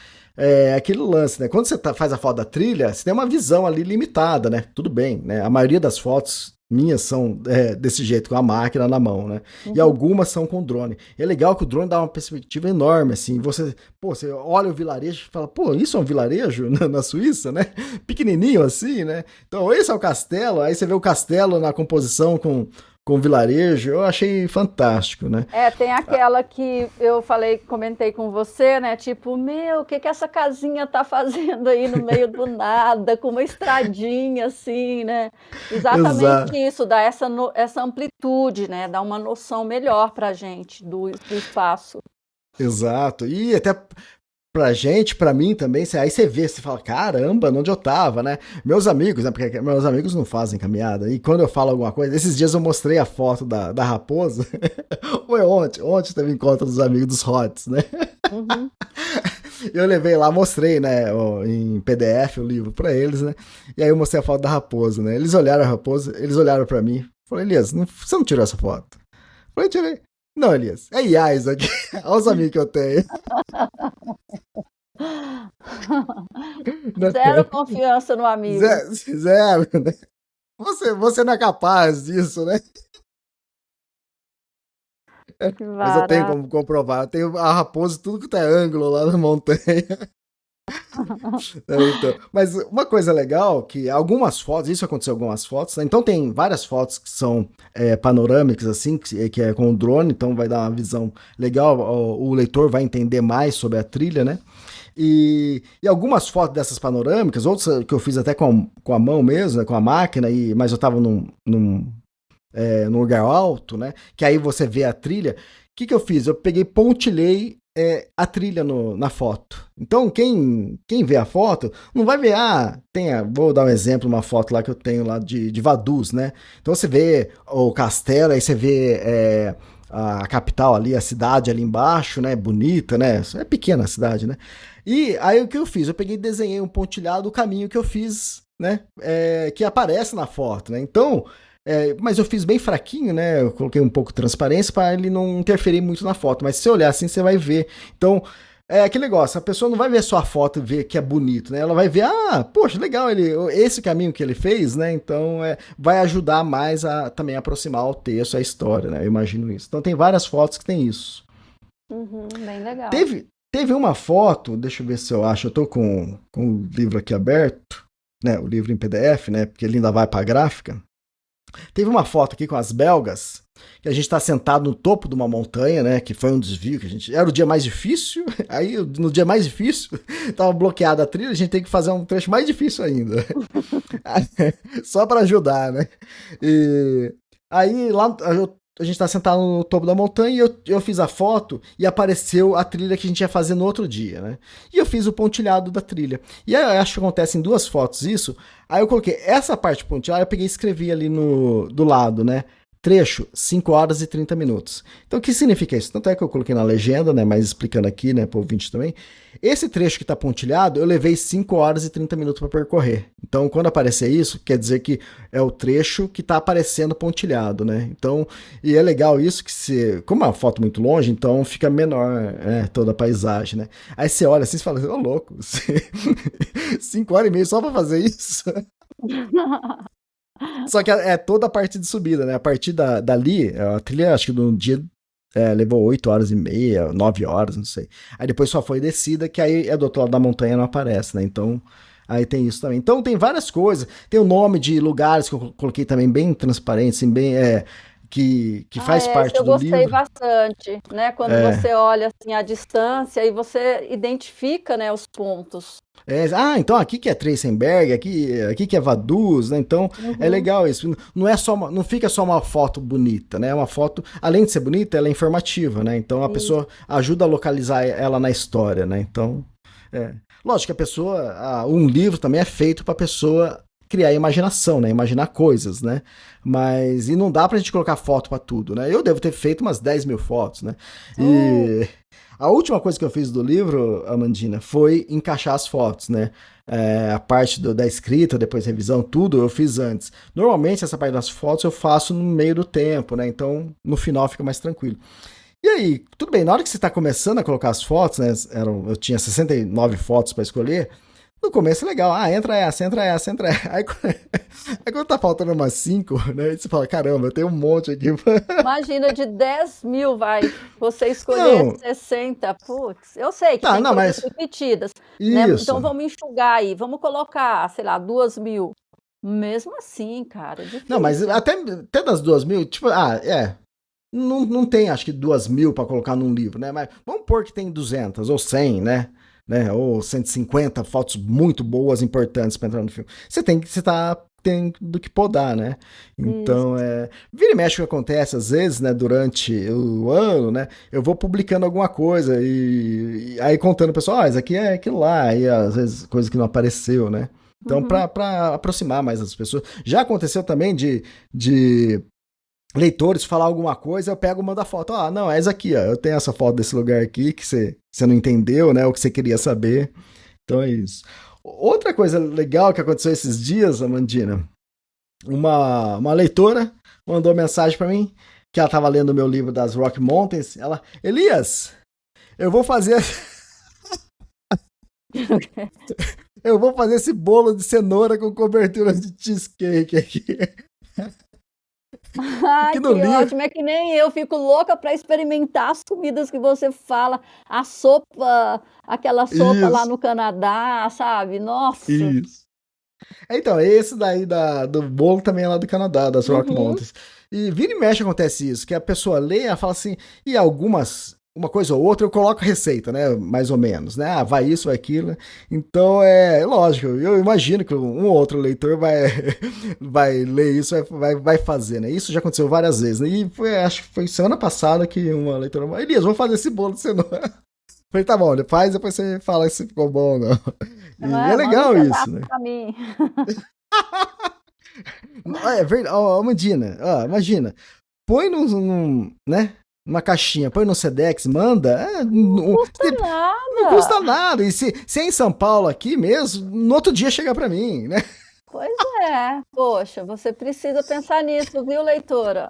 Aquele lance, né? Quando você faz a foto da trilha, você tem uma visão ali limitada, né? Tudo bem, né? A maioria das fotos minhas são desse jeito, com a máquina na mão, né? E algumas são com drone. E é legal que o drone dá uma perspectiva enorme, assim. Você olha o vilarejo e fala, isso é um vilarejo na Suíça, né? Pequenininho assim, né? Então, esse é o castelo. Aí você vê o castelo na composição com com vilarejo, eu achei fantástico, né? Tem aquela que eu falei, comentei com você, né? Tipo, o que que essa casinha tá fazendo aí no meio do nada, com uma estradinha assim, né? Exatamente Exato, isso, dá essa amplitude, né? Dá uma noção melhor pra gente do espaço. exato. E até pra gente, pra mim também, aí você vê, você fala, caramba, onde eu tava, né? Meus amigos, né? Porque meus amigos não fazem caminhada. E quando eu falo alguma coisa, esses dias eu mostrei a foto da raposa. Foi ontem teve encontro dos amigos dos Hots, né? Uhum. Eu levei lá, mostrei, né, em PDF o livro pra eles, né? E aí eu mostrei a foto da raposa, né? Eles olharam a raposa, eles olharam pra mim. Falei, Elias, você não tirou essa foto? Falei, tirei. Não, Elias, é IA isso aqui. Olha os amigos que eu tenho. Zero confiança no amigo. Zero, né? Você não é capaz disso, né? Que Mas eu tenho barato. como comprovar. Eu tenho a raposa, tudo que é ângulo lá na montanha. Então, mas uma coisa legal, que algumas fotos, isso aconteceu em algumas fotos, né? Então tem várias fotos que são panorâmicas, assim, que é com o drone, então vai dar uma visão legal, o leitor vai entender mais sobre a trilha, né? E algumas fotos dessas panorâmicas, outras que eu fiz até com a mão mesmo, né, com a máquina, mas eu tava num lugar alto, né? Que aí você vê a trilha. O que eu fiz? Eu peguei, pontilhei a trilha na foto. Então, quem vê a foto, não vai ver, vou dar um exemplo, uma foto lá que eu tenho lá de Vaduz, né? Então você vê o castelo, aí você vê a capital ali, a cidade ali embaixo, né? Bonita, né? É pequena a cidade, né? E aí o que eu fiz? Eu peguei e desenhei um pontilhado do caminho que eu fiz, né? Que aparece na foto, né? Então, mas eu fiz bem fraquinho, né? Eu coloquei um pouco de transparência para ele não interferir muito na foto. Mas se você olhar assim, você vai ver. Então, aquele negócio, a pessoa não vai ver só a foto e ver que é bonito, né? Ela vai ver, poxa, legal, esse caminho que ele fez, né? Então, vai ajudar mais a também aproximar o texto, a história, né? Eu imagino isso. Então, tem várias fotos que tem isso. Uhum, bem legal. Teve uma foto, deixa eu ver se eu acho, eu tô com o livro aqui aberto, né? O livro em PDF, né? Porque ele ainda vai para a gráfica. Teve uma foto aqui com as belgas, que a gente está sentado no topo de uma montanha, né? Que foi um desvio que a gente. Era o dia mais difícil. Aí, no dia mais difícil, tava bloqueada a trilha, a gente tem que fazer um trecho mais difícil ainda. Só para ajudar, né? E aí lá a gente tá sentado no topo da montanha e eu fiz a foto e apareceu a trilha que a gente ia fazer no outro dia, né? E eu fiz o pontilhado da trilha. E aí eu acho que acontece em duas fotos isso. Aí eu coloquei essa parte pontilhada, eu peguei e escrevi ali do lado, né? Trecho, 5 horas e 30 minutos. Então, o que significa isso? Tanto é que eu coloquei na legenda, né? Mas explicando aqui, né, para o ouvinte também. Esse trecho que está pontilhado, eu levei 5 horas e 30 minutos para percorrer. Então, quando aparecer isso, quer dizer que é o trecho que está aparecendo pontilhado, né? Então, e é legal isso que como é uma foto muito longe, então fica menor toda a paisagem, né? Aí você olha assim e fala, ô louco, 5 horas e meia só para fazer isso? Só que é toda a parte de subida, né? A partir dali, a trilha, acho que no dia levou 8 horas e meia, 9 horas, não sei. Aí depois só foi descida, que aí do outro lado da montanha não aparece, né? Então, aí tem isso também. Então tem várias coisas. Tem o nome de lugares que eu coloquei também bem transparente, assim, bem. Que faz parte eu do gostei livro. bastante, né? Quando você olha assim à distância e você identifica, né, os pontos. Então aqui que é Treysenberg, aqui que é Vaduz, né? Então é legal isso. Não é só não fica só uma foto bonita, né? É uma foto, além de ser bonita, ela é informativa, né? Então a pessoa ajuda a localizar ela na história, né? Então, lógico que a pessoa, um livro também é feito para a pessoa criar imaginação, né? Imaginar coisas, né? Mas e não dá pra gente colocar foto para tudo, né? Eu devo ter feito umas 10 mil fotos, né? E a última coisa que eu fiz do livro, Amandina, foi encaixar as fotos, né? A parte da escrita, depois revisão, tudo eu fiz antes. Normalmente essa parte das fotos eu faço no meio do tempo, né? Então no final fica mais tranquilo. E aí, tudo bem, na hora que você está começando a colocar as fotos, né? Eu tinha 69 fotos para escolher. No começo é legal, entra essa. Aí quando tá faltando umas 5, né? Aí você fala, caramba, eu tenho um monte aqui. Imagina, de 10 mil, você escolher Não, 60. Putz, eu sei que tem não, coisas mas repetidas, né? isso. Então vamos enxugar aí, vamos colocar, sei lá, 2 mil. Mesmo assim, cara, é Não, mas difícil. até das 2.000, tipo, não tem, acho que 2.000 pra colocar num livro, né? Mas vamos pôr que tem 200 ou 100, né? Ou 150 fotos muito boas, importantes pra entrar no filme. Tem do que podar, né? Isso. Então, vira e mexe o que acontece, às vezes, né, durante o ano, né, eu vou publicando alguma coisa e aí contando pro pessoal, isso aqui é aquilo lá, e às vezes coisa que não apareceu, né? Então, Uhum. pra aproximar mais as pessoas. Já aconteceu também de leitores falar alguma coisa, eu pego e mando a foto. Ah, não, é essa aqui, ó. Eu tenho essa foto desse lugar aqui que você não entendeu, né? O que você queria saber. Então é isso. Outra coisa legal que aconteceu esses dias, Amandina, uma leitora mandou mensagem para mim que ela estava lendo o meu livro das Rock Mountains. Ela, Elias, eu vou fazer eu vou fazer esse bolo de cenoura com cobertura de cheesecake aqui. Ai, Porque no que livro, ótimo, é que nem eu, fico louca para experimentar as comidas que você fala, a sopa, aquela sopa lá isso, no Canadá, sabe, nossa. isso. Então, esse daí do bolo também é lá do Canadá, das Rock Uhum. Mountains. E vira e mexe acontece isso, que a pessoa lê, ela fala assim, e uma coisa ou outra, eu coloco receita, né? Mais ou menos, né? Ah, vai isso, vai aquilo. Então, lógico, eu imagino que um ou outro leitor vai ler isso, vai fazer, né? Isso já aconteceu várias vezes, né? E acho que foi semana passada que uma leitora falou, Elias, vou fazer esse bolo de cenoura. Falei, tá bom, faz, depois você fala se ficou bom ou não. E é Manda um legal isso, pedaço né? para mim. É verdade, ó, imagina, imagina, põe né, numa caixinha, põe no Sedex, manda, Não custa não custa nada. nada, e se é em São Paulo aqui mesmo, no outro dia chega pra mim, né? Pois é, poxa, você precisa pensar nisso, viu, leitora?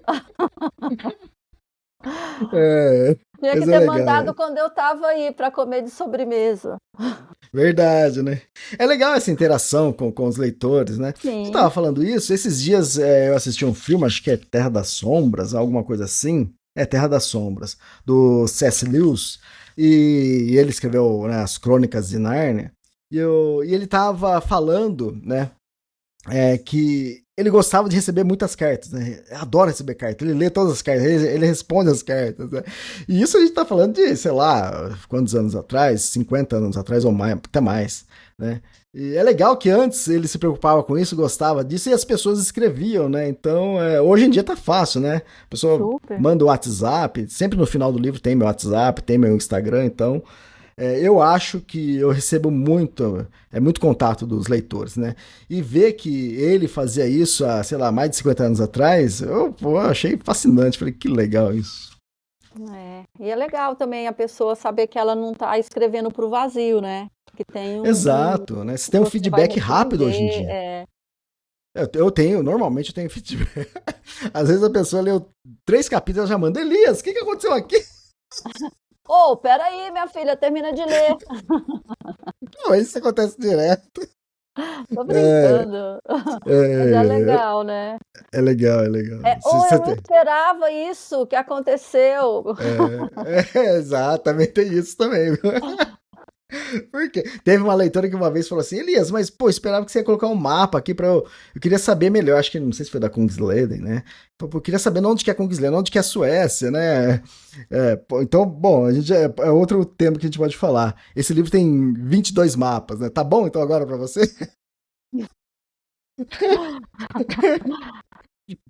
É, Tinha que mas é ter legal, mandado quando eu estava aí para comer de sobremesa. verdade, né? É legal essa interação com os leitores, né? Você tava Sim. falando isso, esses dias eu assisti um filme, acho que é Terra das Sombras, alguma coisa assim, Terra das Sombras, do C.S. Lewis, e ele escreveu, né, as Crônicas de Nárnia, e ele tava falando, né, que ele gostava de receber muitas cartas, né? Adora receber cartas. Ele lê todas as cartas, ele responde as cartas, né? E isso a gente tá falando de, sei lá, quantos anos atrás? 50 anos atrás ou mais, até mais, né? E é legal que antes ele se preocupava com isso, gostava disso, e as pessoas escreviam, né? Então, hoje em dia tá fácil, né? A pessoa Super. manda o WhatsApp, sempre no final do livro tem meu WhatsApp, tem meu Instagram, então eu acho que eu recebo muito contato dos leitores, né? E ver que ele fazia isso há, sei lá, mais de 50 anos atrás, eu achei fascinante. Falei, que legal isso. É. E é legal também a pessoa saber que ela não está escrevendo para o vazio, né? Que tem Exato, né? Você tem um você vai feedback rápido hoje em responder. dia. Normalmente eu tenho feedback. Às vezes a pessoa leu 3 capítulos e já manda, Elias, o que aconteceu aqui? Ô, peraí, minha filha, termina de ler. Não, isso acontece direto. Tô É, brincando. Mas é é, legal, né? é legal, é legal. Ou Você eu não tem. esperava isso que aconteceu. Exato, também tem isso também. Porque teve uma leitora que uma vez falou assim, Elias, mas pô, esperava que você ia colocar um mapa aqui pra eu queria saber melhor, acho que não sei se foi da Kungsleden, né? Eu queria saber onde que é Kungsleden, onde que é a Suécia, né? Então, bom, a gente é outro tema que a gente pode falar. Esse livro tem 22 mapas, né? Tá bom então agora pra você?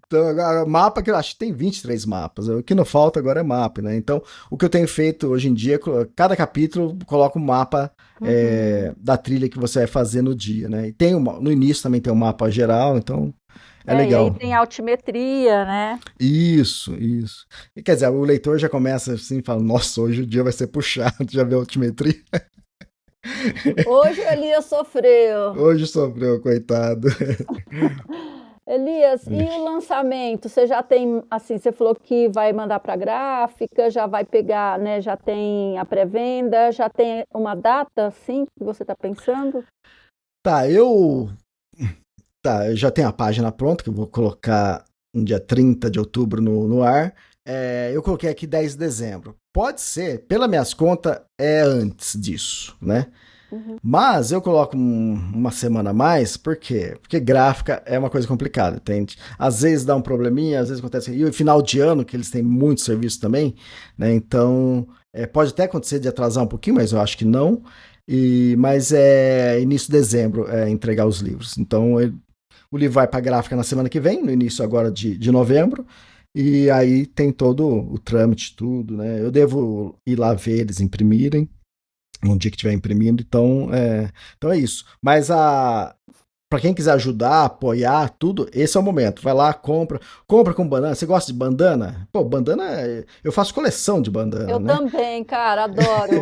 Então, agora, mapa que eu acho que tem 23 mapas. O que não falta agora é mapa, né? Então, o que eu tenho feito hoje em dia, cada capítulo coloca um mapa Uhum. da trilha que você vai fazer no dia, né? E no início também tem um mapa geral, então é É, e aí legal. tem altimetria, né? Isso, isso. E, quer dizer, o leitor já começa assim e fala: Nossa, hoje o dia vai ser puxado, já viu a altimetria? Hoje o Elias sofreu. Hoje sofreu, coitado. Elias, e o lançamento? Você já tem, assim, você falou que vai mandar para a gráfica, já vai pegar, né? Já tem a pré-venda, já tem uma data, assim, que você está pensando? Tá, eu já tenho a página pronta, que eu vou colocar no dia 30 de outubro no ar. Eu coloquei aqui 10 de dezembro. Pode ser, pelas minhas contas, é antes disso, né? Uhum. Mas eu coloco uma semana a mais, por quê? Porque gráfica é uma coisa complicada, entende? Às vezes dá um probleminha, às vezes acontece. E o final de ano, que eles têm muito serviço também, né? Então, pode até acontecer de atrasar um pouquinho, mas eu acho que não. Mas é início de dezembro entregar os livros. Então, o livro vai para gráfica na semana que vem, no início agora de novembro. E aí tem todo o trâmite, tudo, né? Eu devo ir lá ver eles imprimirem um dia que estiver imprimindo, então é isso. Mas para quem quiser ajudar, apoiar, tudo, esse é o momento. Vai lá, compra com bandana. Você gosta de bandana? Pô, bandana, eu faço coleção de bandana, Eu né? também, cara, adoro.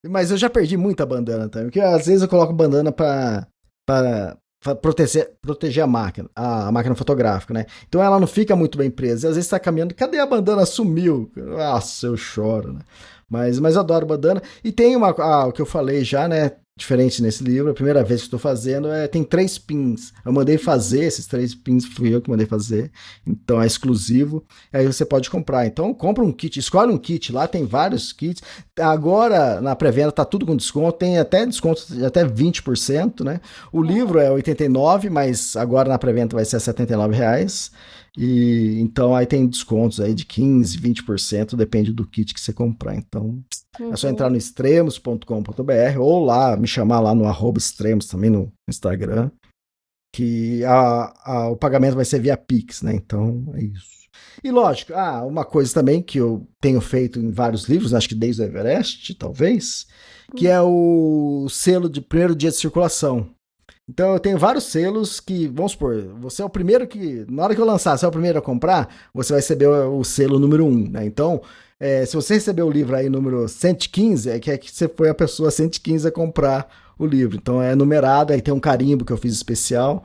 Mas eu já perdi muita bandana também, porque às vezes eu coloco bandana para proteger a máquina fotográfica, né? Então ela não fica muito bem presa. E às vezes está caminhando, cadê a bandana? Sumiu. Nossa, eu choro, né? Mas eu adoro bandana. E tem o que eu falei já, né? Diferente nesse livro, a primeira vez que estou fazendo, tem 3 pins. Eu mandei fazer, esses 3 pins fui eu que mandei fazer, então é exclusivo. Aí você pode comprar. Então compra um kit, escolhe um kit, lá tem vários kits. Agora na pré-venda tá tudo com desconto, tem até desconto de até 20%, né? O livro é 89, mas agora na pré-venda vai ser R$ 79. E então aí tem descontos aí de 15, 20%, depende do kit que você comprar. Então é só entrar no extremos.com.br ou lá, me chamar lá no @extremos também no Instagram, que o pagamento vai ser via Pix, né? Então é isso. E lógico, uma coisa também que eu tenho feito em vários livros, acho que desde o Everest, talvez, que é o selo de primeiro dia de circulação. Então eu tenho vários selos que, vamos supor, você é o primeiro que, na hora que eu lançar, você é o primeiro a comprar, você vai receber o selo número 1, né? Então, se você receber o livro aí número 115, que você foi a pessoa 115 a comprar o livro. Então é numerado, aí tem um carimbo que eu fiz especial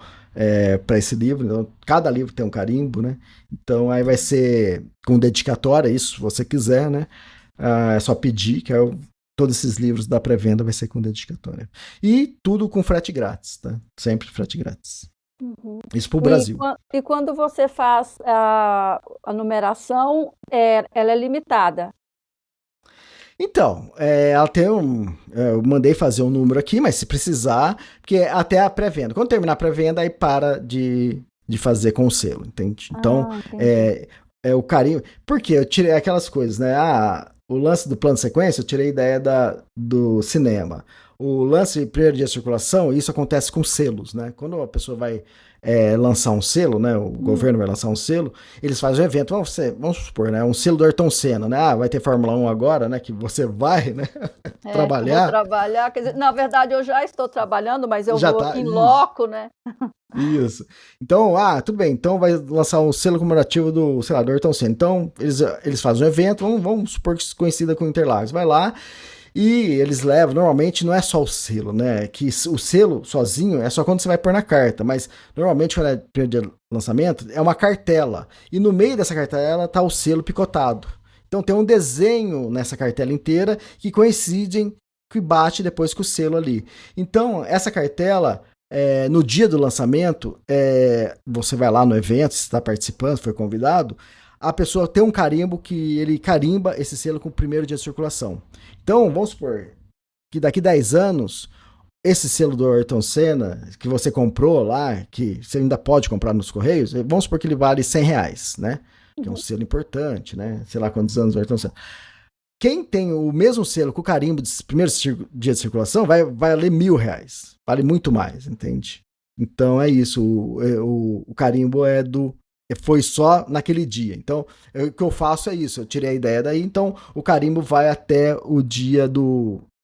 para esse livro. Então, cada livro tem um carimbo, né? Então aí vai ser com dedicatória, isso, se você quiser, né? É só pedir, que todos esses livros da pré-venda vai ser com dedicatória. E tudo com frete grátis, tá? Sempre frete grátis. Uhum. Isso pro Brasil. E quando você faz a numeração, ela é limitada? Então, ela tem eu mandei fazer um número aqui, mas se precisar, porque até a pré-venda. Quando terminar a pré-venda, aí para de fazer com o selo, entende? Então, o carinho. Porque eu tirei aquelas coisas, né? O lance do plano de sequência, eu tirei a ideia do cinema. O lance de primeiro dia de circulação, isso acontece com selos, né? Quando a pessoa vai lançar um selo, né? O governo vai lançar um selo, eles fazem um evento, vamos supor, né? Um selo do Ayrton Senna, né? Vai ter Fórmula 1 agora, né? Que você vai, né? Trabalhar. Vou trabalhar, quer dizer, na verdade eu já estou trabalhando, mas eu vou em isso. loco, né? Isso. Então, tudo bem. Então vai lançar um selo comemorativo do, sei lá, do Ayrton Senna. Então, eles fazem um evento, vamos supor que conhecida com Interlagos. Vai lá e eles levam, normalmente não é só o selo, né? Que o selo sozinho é só quando você vai pôr na carta, mas normalmente quando é primeiro dia de lançamento, é uma cartela. E no meio dessa cartela tá o selo picotado. Então tem um desenho nessa cartela inteira que coincidem, que bate depois com o selo ali. Então, essa cartela, no dia do lançamento, você vai lá no evento, se está participando, foi convidado, a pessoa tem um carimbo que ele carimba esse selo com o primeiro dia de circulação. Então, vamos supor que daqui 10 anos, esse selo do Ayrton Senna, que você comprou lá, que você ainda pode comprar nos Correios, vamos supor que ele vale R$100, né? Que é um selo importante, né? Sei lá quantos anos o Ayrton Senna. Quem tem o mesmo selo com o carimbo de primeiro dia de circulação vai valer R$1.000. Vale muito mais, entende? Então é isso. O carimbo foi só naquele dia. Então, o que eu faço é isso. Eu tirei a ideia daí. Então, o carimbo vai até o dia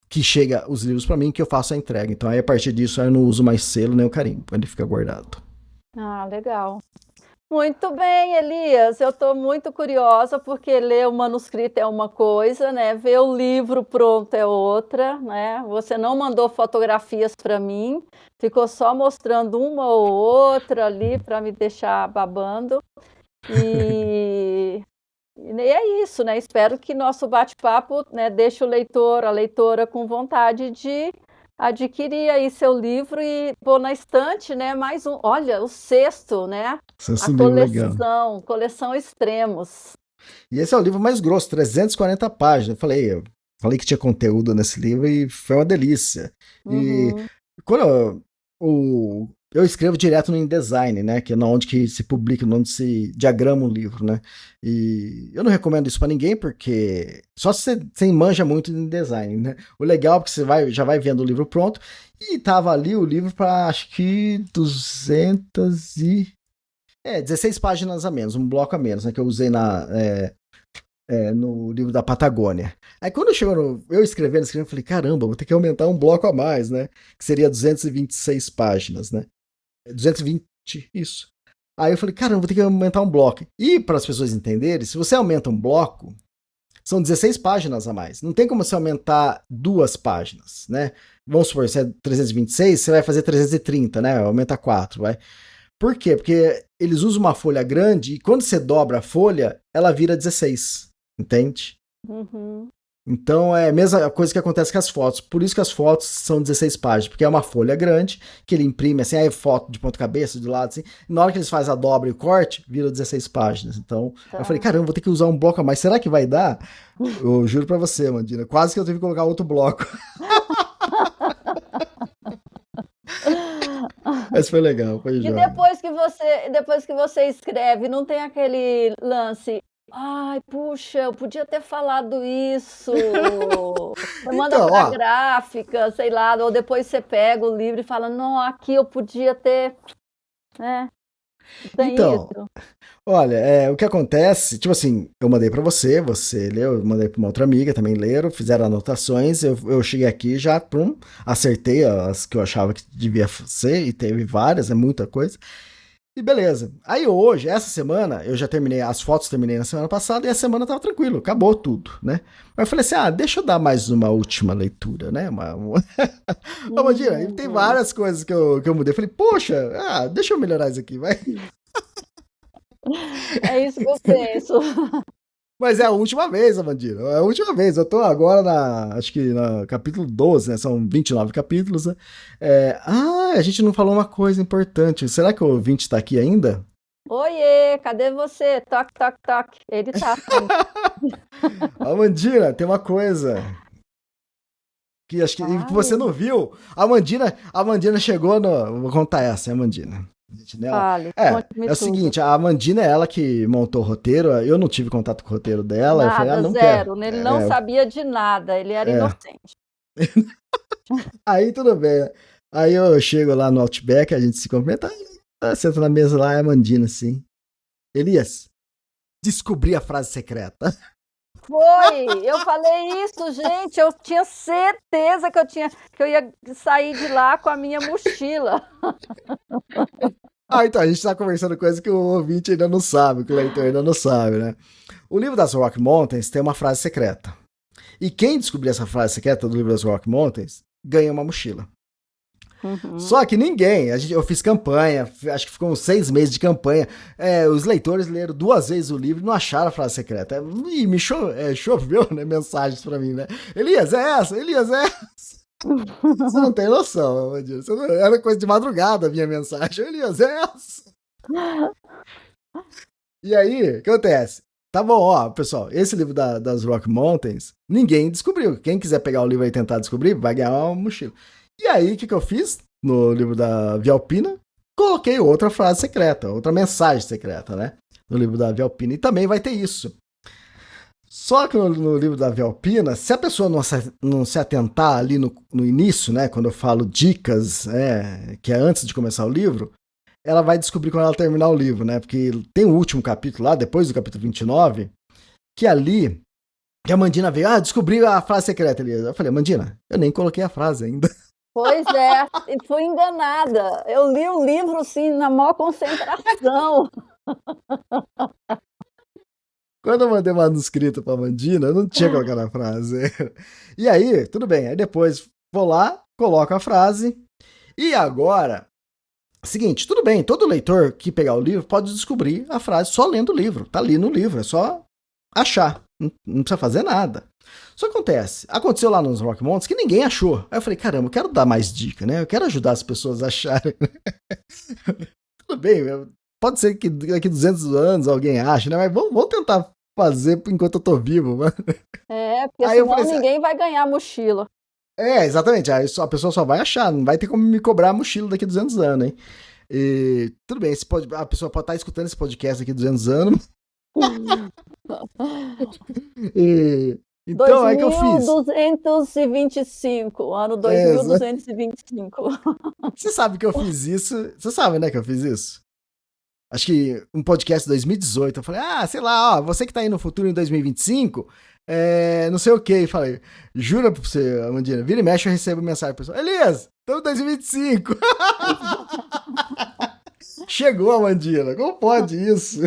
que chega os livros para mim, que eu faço a entrega. Então, aí a partir disso, eu não uso mais selo nem o carimbo. Ele fica guardado. Legal. Muito bem, Elias. Eu estou muito curiosa, porque ler o manuscrito é uma coisa, né? Ver o livro pronto é outra, né? Você não mandou fotografias para mim, ficou só mostrando uma ou outra ali para me deixar babando. E é isso, né? Espero que nosso bate-papo, né, deixe o leitor, a leitora com vontade de adquirir aí seu livro e pôr na estante, né? Mais um, olha, o sexto, né? A coleção Extremos. E esse é o livro mais grosso, 340 páginas. Eu falei, falei que tinha conteúdo nesse livro e foi uma delícia. E Uhum. quando eu escrevo direto no InDesign, né? Que é onde que se publica, onde se diagrama um livro, né? E eu não recomendo isso para ninguém, porque só se você manja muito de InDesign, né? O legal é que você já vai vendo o livro pronto e tava ali o livro para acho que 16 páginas a menos, um bloco a menos, né? Que eu usei no livro da Patagônia. Aí quando chegou eu escrevendo, eu falei, caramba, vou ter que aumentar um bloco a mais, né? Que seria 226 páginas, né? 220, isso. Aí eu falei, caramba, vou ter que aumentar um bloco. E para as pessoas entenderem, se você aumenta um bloco, são 16 páginas a mais. Não tem como você aumentar 2 páginas, né? Vamos supor, se é 326, você vai fazer 330, né? Aumenta 4, vai. Por quê? Porque eles usam uma folha grande e quando você dobra a folha, ela vira 16. Entende? Uhum. Então é a mesma coisa que acontece com as fotos. Por isso que as fotos são 16 páginas, porque é uma folha grande que ele imprime assim, aí foto de ponta cabeça, de lado assim. E na hora que eles fazem a dobra e o corte, vira 16 páginas. Então eu falei, caramba, vou ter que usar um bloco a mais. Será que vai dar? Eu juro pra você, Mandina. Quase que eu tive que colocar outro bloco. Mas foi legal, foi E jóia. depois que você escreve, não tem aquele lance, ai, puxa, eu podia ter falado isso. Você manda Então, para a ó, gráfica, sei lá, ou depois você pega o livro e fala, não, aqui eu podia ter, né? Tem então, isso. olha, o que acontece, tipo assim, eu mandei pra você, você leu, eu mandei pra uma outra amiga, também leram, fizeram anotações, eu cheguei aqui já, acertei as que eu achava que devia ser, e teve várias, é muita coisa, e beleza. Aí hoje, essa semana, eu já terminei, as fotos terminei na semana passada, e a semana tava tranquilo, acabou tudo, né? Mas eu falei assim, deixa eu dar mais uma última leitura, né? Ô, Mandira, e tem Uhum. várias coisas que eu mudei, eu falei, poxa, deixa eu melhorar isso aqui, vai. É isso que eu penso. Mas é a última vez, Amandina. É a última vez. Eu tô agora acho que no capítulo 12, né? São 29 capítulos, né? A gente não falou uma coisa importante. Será que o ouvinte tá aqui ainda? Oiê, cadê você? Toque, toque, toque. Ele tá assim. Amandina, tem uma coisa que acho que você Fale, não viu. A Amandina chegou no. Vou contar essa, Amandina. Nela. fale, É conte-me o tudo. seguinte, a Amandina é ela que montou o roteiro. Eu não tive contato com o roteiro dela. Eu falei, Nada, não quero. zero. Ele não sabia de nada, ele era É. inocente. Aí tudo bem. Aí eu chego lá no Outback, a gente se cumprimenta, senta na mesa lá, é a Mandina, assim. Elias, descobri a frase secreta. Foi! Eu falei isso, gente. Eu tinha certeza que eu ia sair de lá com a minha mochila. Então, a gente tá conversando coisa que o ouvinte ainda não sabe, que o leitor ainda não sabe, né? O livro das Rock Mountains tem uma frase secreta. E quem descobrir essa frase secreta do livro das Rock Mountains ganha uma mochila. Uhum. Só que ninguém, eu fiz campanha, acho que ficou uns 6 meses de campanha. Os leitores leram 2 vezes o livro e não acharam a frase secreta. E me choveu, né, mensagens pra mim, né? Elias, é essa, Elias, é essa. Você não tem noção, Mandina. Era coisa de madrugada a minha mensagem. Elias, é essa. E aí, o que acontece? Tá bom, ó, pessoal, esse livro das Rock Mountains, ninguém descobriu. Quem quiser pegar o livro e tentar descobrir, vai ganhar uma mochila. E aí, o que eu fiz no livro da Via Alpina? Coloquei outra frase secreta, outra mensagem secreta, né? No livro da Via Alpina. E também vai ter isso. Só que no livro da Via Alpina, se a pessoa não se atentar ali no início, né? Quando eu falo dicas, que é antes de começar o livro, ela vai descobrir quando ela terminar o livro, né? Porque tem o último capítulo lá, depois do capítulo 29, que ali, que a Mandina veio, descobri a frase secreta, Elias. Eu falei, Mandina, eu nem coloquei a frase ainda. Pois é, e fui enganada. Eu li o livro, assim, na maior concentração. Quando eu mandei o manuscrito pra Mandina, eu não tinha colocado a frase. E aí, tudo bem. Aí depois vou lá, coloco a frase. E agora, seguinte, tudo bem, todo leitor que pegar o livro pode descobrir a frase só lendo o livro. Tá ali no livro, é só achar. Não precisa fazer nada. Só aconteceu lá nos Rock Mountains que ninguém achou. Aí eu falei, caramba, eu quero dar mais dica, né? Eu quero ajudar as pessoas a acharem. Tudo bem, pode ser que daqui 200 anos alguém ache, né? Mas vamos tentar fazer enquanto eu tô vivo, mano. Porque Aí eu senão falei assim, ninguém vai ganhar a mochila. exatamente, aí a pessoa só vai achar, não vai ter como me cobrar a mochila daqui a 200 anos, hein? E, tudo bem, a pessoa pode estar escutando esse podcast daqui a 200 anos. Então, é que eu fiz. 2225, ano 2225. Você sabe que eu fiz isso? Você sabe, né, que eu fiz isso? Acho que um podcast de 2018, eu falei, sei lá, ó, você que tá aí no futuro em 2025, não sei o que, falei, jura pra você, Amandina, vira e mexe, eu recebo mensagem, pessoal, Elias, estamos em 2025. Chegou, Amandina, como pode isso?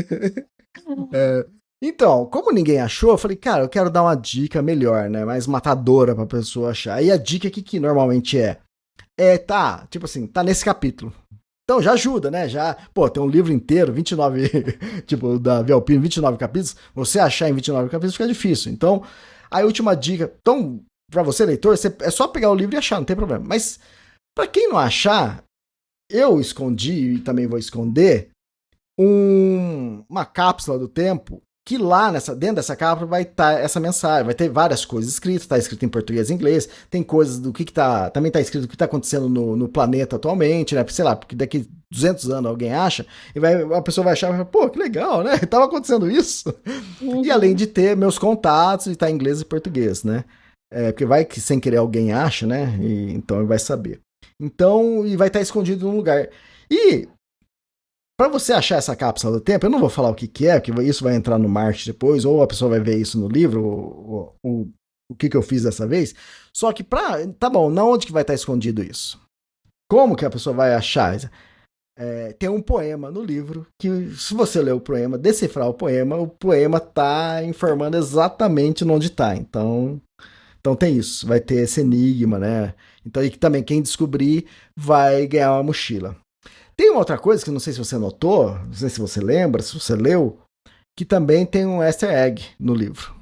Então, como ninguém achou, eu falei, cara, eu quero dar uma dica melhor, né, mais matadora pra pessoa achar. E a dica aqui que normalmente tá, tipo assim, tá nesse capítulo. Então já ajuda, né? Tem um livro inteiro, 29, tipo, da Vialpino, 29 capítulos. Você achar em 29 capítulos fica difícil. Então, a última dica, então, pra você, leitor, é só pegar o livro e achar, não tem problema. Mas, pra quem não achar, eu escondi e também vou esconder uma cápsula do tempo que lá dentro dessa cápsula vai estar essa mensagem, vai ter várias coisas escritas, tá escrito em português e inglês, tem coisas do que tá, também tá escrito o que tá acontecendo no planeta atualmente, né, sei lá, porque daqui 200 anos alguém acha, a pessoa vai achar, pô, que legal, né, tava acontecendo isso. E além de ter meus contatos e tá em inglês e português, né, porque vai que sem querer alguém acha, né, então ele vai saber. Então, e vai estar escondido num lugar. E para você achar essa cápsula do tempo, eu não vou falar o que é, porque isso vai entrar no Marte depois, ou a pessoa vai ver isso no livro, o que eu fiz dessa vez. Só que tá bom, na onde que vai estar escondido isso? Como que a pessoa vai achar? Tem um poema no livro, que se você ler o poema, decifrar o poema tá informando exatamente onde tá. Então tem isso, vai ter esse enigma, né? Então aí também quem descobrir vai ganhar uma mochila. Tem uma outra coisa que não sei se você notou, não sei se você lembra, se você leu, que também tem um easter egg no livro.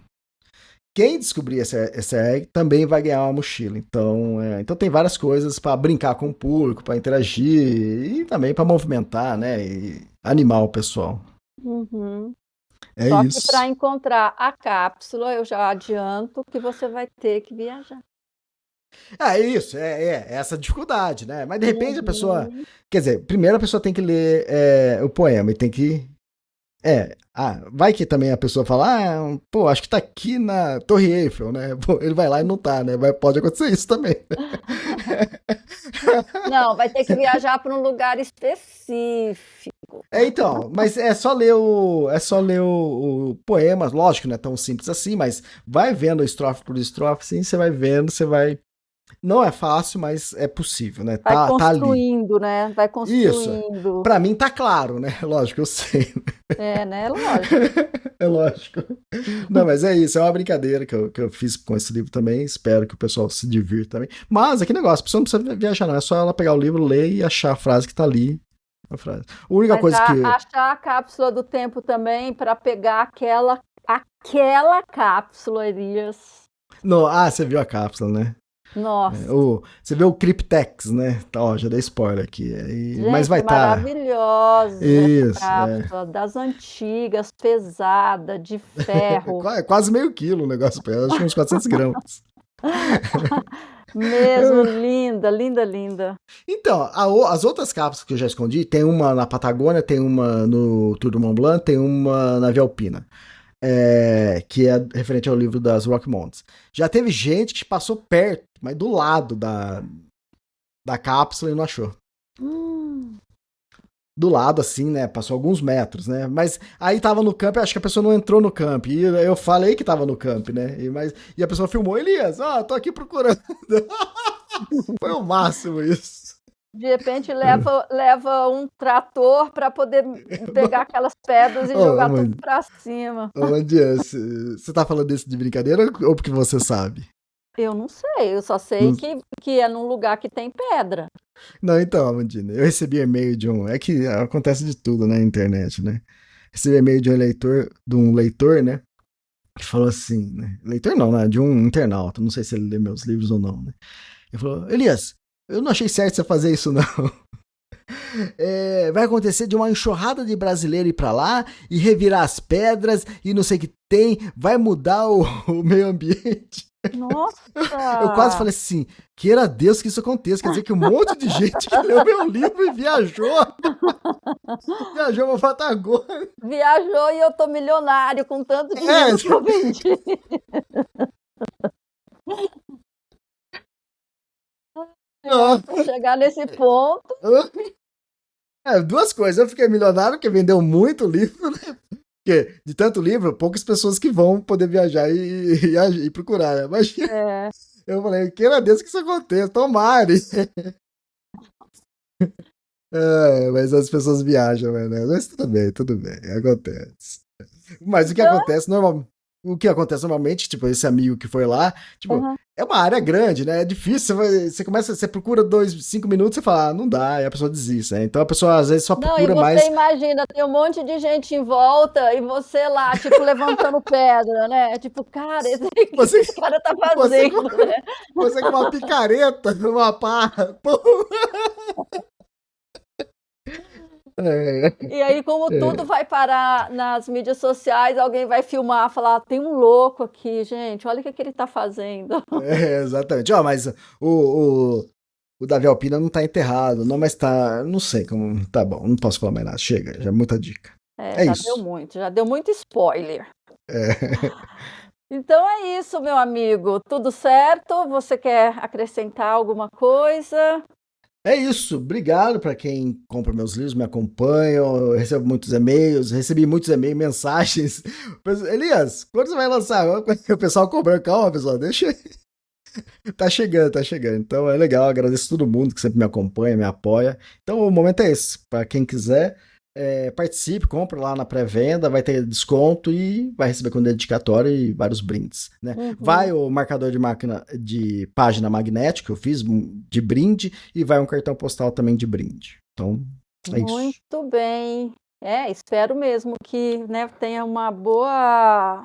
Quem descobrir esse easter egg também vai ganhar uma mochila. Então tem várias coisas para brincar com o público, para interagir e também para movimentar, né, e animar o pessoal. Só isso. que para encontrar a cápsula, eu já adianto que você vai ter que viajar. Isso, essa dificuldade, né? Mas de repente a pessoa. Quer dizer, primeiro a pessoa tem que ler o poema e tem que. Vai que também a pessoa fala, pô, acho que tá aqui na Torre Eiffel, né? Pô, ele vai lá e não tá, né? Pode acontecer isso também. Não, vai ter que viajar para um lugar específico. Então, mas é só ler o poema, lógico, não é tão simples assim, mas vai vendo estrofe por estrofe, sim, você vai vendo, você vai. Não é fácil, mas é possível, né? Vai construindo, né? Vai construindo. Isso. Pra mim tá claro, né? Lógico, eu sei. Né? Lógico. É lógico. Não, mas é isso. É uma brincadeira que eu fiz com esse livro também. Espero que o pessoal se divirta também. Mas, que negócio. A pessoa não precisa viajar, não. É só ela pegar o livro, ler e achar a frase que tá ali. A frase. A única coisa que... Achar a cápsula do tempo também para pegar aquela cápsula, Elias. Não, você viu a cápsula, né? Nossa. Você vê o Cryptex, né? Já dei spoiler aqui. Gente, mas vai estar. Maravilhosa. Isso. Cápsula, das antigas, pesada, de ferro. Quase meio quilo o negócio. Acho que uns 400 gramas. Mesmo, linda, linda, linda. Então, as outras cápsulas que eu já escondi, tem uma na Patagônia, tem uma no Tour du Mont Blanc, tem uma na Via Alpina. Que é referente ao livro das Rocky Mountains. Já teve gente que passou perto, mas do lado da cápsula e não achou. Do lado, assim, né? Passou alguns metros, né? Mas aí tava no camp, acho que a pessoa não entrou no camp. E eu falei que tava no camp, né? E a pessoa filmou, Elias, tô aqui procurando. Foi o máximo isso. De repente leva um trator para poder pegar aquelas pedras e jogar tudo para cima. Amandinha, você tá falando desse de brincadeira ou porque você sabe? Eu não sei, eu só sei que é num lugar que tem pedra. Não, então, Amandina, eu recebi e-mail de é que acontece de tudo, né, na internet, né? Recebi e-mail de um leitor, né, que falou assim, né? Leitor não, né? De um internauta, não sei se ele lê meus livros ou não, né? Ele falou, Elias, eu não achei certo você fazer isso, não. Vai acontecer de uma enxurrada de brasileiro ir pra lá e revirar as pedras e não sei o que tem, vai mudar o meio ambiente. Nossa! Eu quase falei assim, queira Deus que isso aconteça, quer dizer que um monte de gente que leu meu livro e viajou pra Patagônia. Viajou e eu tô milionário com tanto dinheiro que eu vendi. Chegar nesse ponto. Duas coisas, eu fiquei milionário porque vendeu muito livro, né? Porque de tanto livro, poucas pessoas que vão poder viajar e procurar, né? Mas eu falei, queira Deus que isso aconteça, tomare. Mas as pessoas viajam, né? Mas tudo bem, acontece. Mas o que acontece normalmente, tipo, esse amigo que foi lá, tipo, é uma área grande, né? É difícil, você procura 5 minutos, você fala, não dá, e a pessoa desiste, né? Então a pessoa às vezes só procura mais. Não, e você imagina, tem um monte de gente em volta e você lá, tipo, levantando pedra, né? Tipo, cara, esse cara tá fazendo, né? Você com uma picareta, numa pá, E aí, como tudo vai parar nas mídias sociais, alguém vai filmar, falar, tem um louco aqui, gente, olha o que ele tá fazendo. Exatamente. Mas o Davi Alpina não tá enterrado, não, mas tá, não sei como, tá bom, não posso falar mais nada, chega, já é muita dica. Já isso. Já deu muito spoiler. Então é isso, meu amigo, tudo certo? Você quer acrescentar alguma coisa? É isso, obrigado para quem compra meus livros, me acompanha, eu recebo muitos e-mails, recebi muitos e-mails, mensagens. Elias, quando você vai lançar? O pessoal cobrando, calma, pessoal, deixa aí. Tá chegando. Então é legal, agradeço todo mundo que sempre me acompanha, me apoia. Então o momento é esse, para quem quiser, participe, compra lá na pré-venda, vai ter desconto e vai receber com dedicatório e vários brindes, né? Vai o marcador de página magnético que eu fiz de brinde e vai um cartão postal também de brinde. Então, é isso. Muito bem. Espero mesmo que, né, tenha uma boa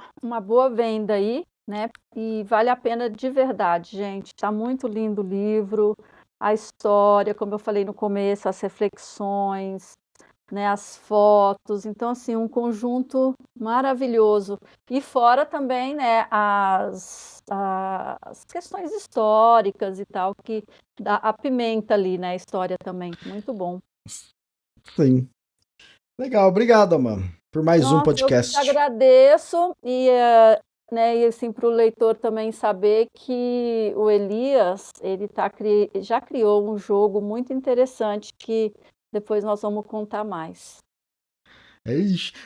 venda aí, né? E vale a pena de verdade, gente. Está muito lindo o livro, a história, como eu falei no começo, as reflexões, né, as fotos, então assim, um conjunto maravilhoso. E fora também, né, as questões históricas e tal, que dá a pimenta ali, né, a história também, muito bom. Sim. Legal, obrigado, mano, por mais um podcast. Eu te agradeço e assim, para o leitor também saber que o Elias, ele já criou um jogo muito interessante que depois nós vamos contar mais.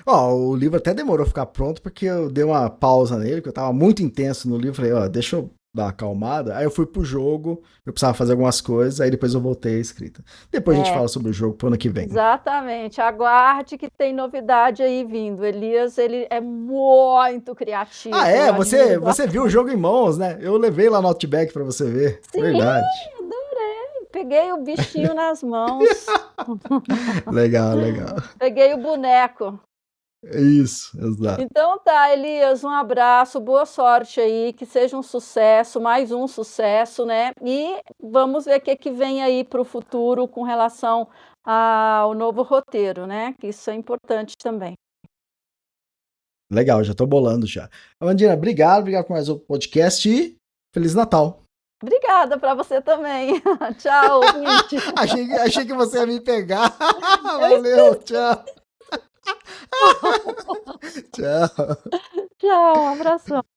O livro até demorou a ficar pronto porque eu dei uma pausa nele, porque eu tava muito intenso no livro, falei, deixa eu dar uma acalmada, aí eu fui pro jogo, eu precisava fazer algumas coisas, aí depois eu voltei à escrita. Depois a gente fala sobre o jogo pro ano que vem. Exatamente, aguarde que tem novidade aí vindo. Elias, ele é muito criativo. Você viu o jogo em mãos, né? Eu levei lá no Outback pra você ver. Sim, verdade. Adorei, peguei o bichinho nas mãos. Legal. Peguei o boneco. Isso, exato. Então tá, Elias, um abraço, boa sorte aí, que seja um sucesso, mais um sucesso, né? E vamos ver o que vem aí para o futuro com relação ao novo roteiro, né? Que isso é importante também. Legal, já tô bolando já. Amandina, obrigado por mais um podcast e Feliz Natal. Obrigada para você também. Tchau, ouvinte. achei que você ia me pegar. Valeu, tchau. Tchau. Tchau, um abração.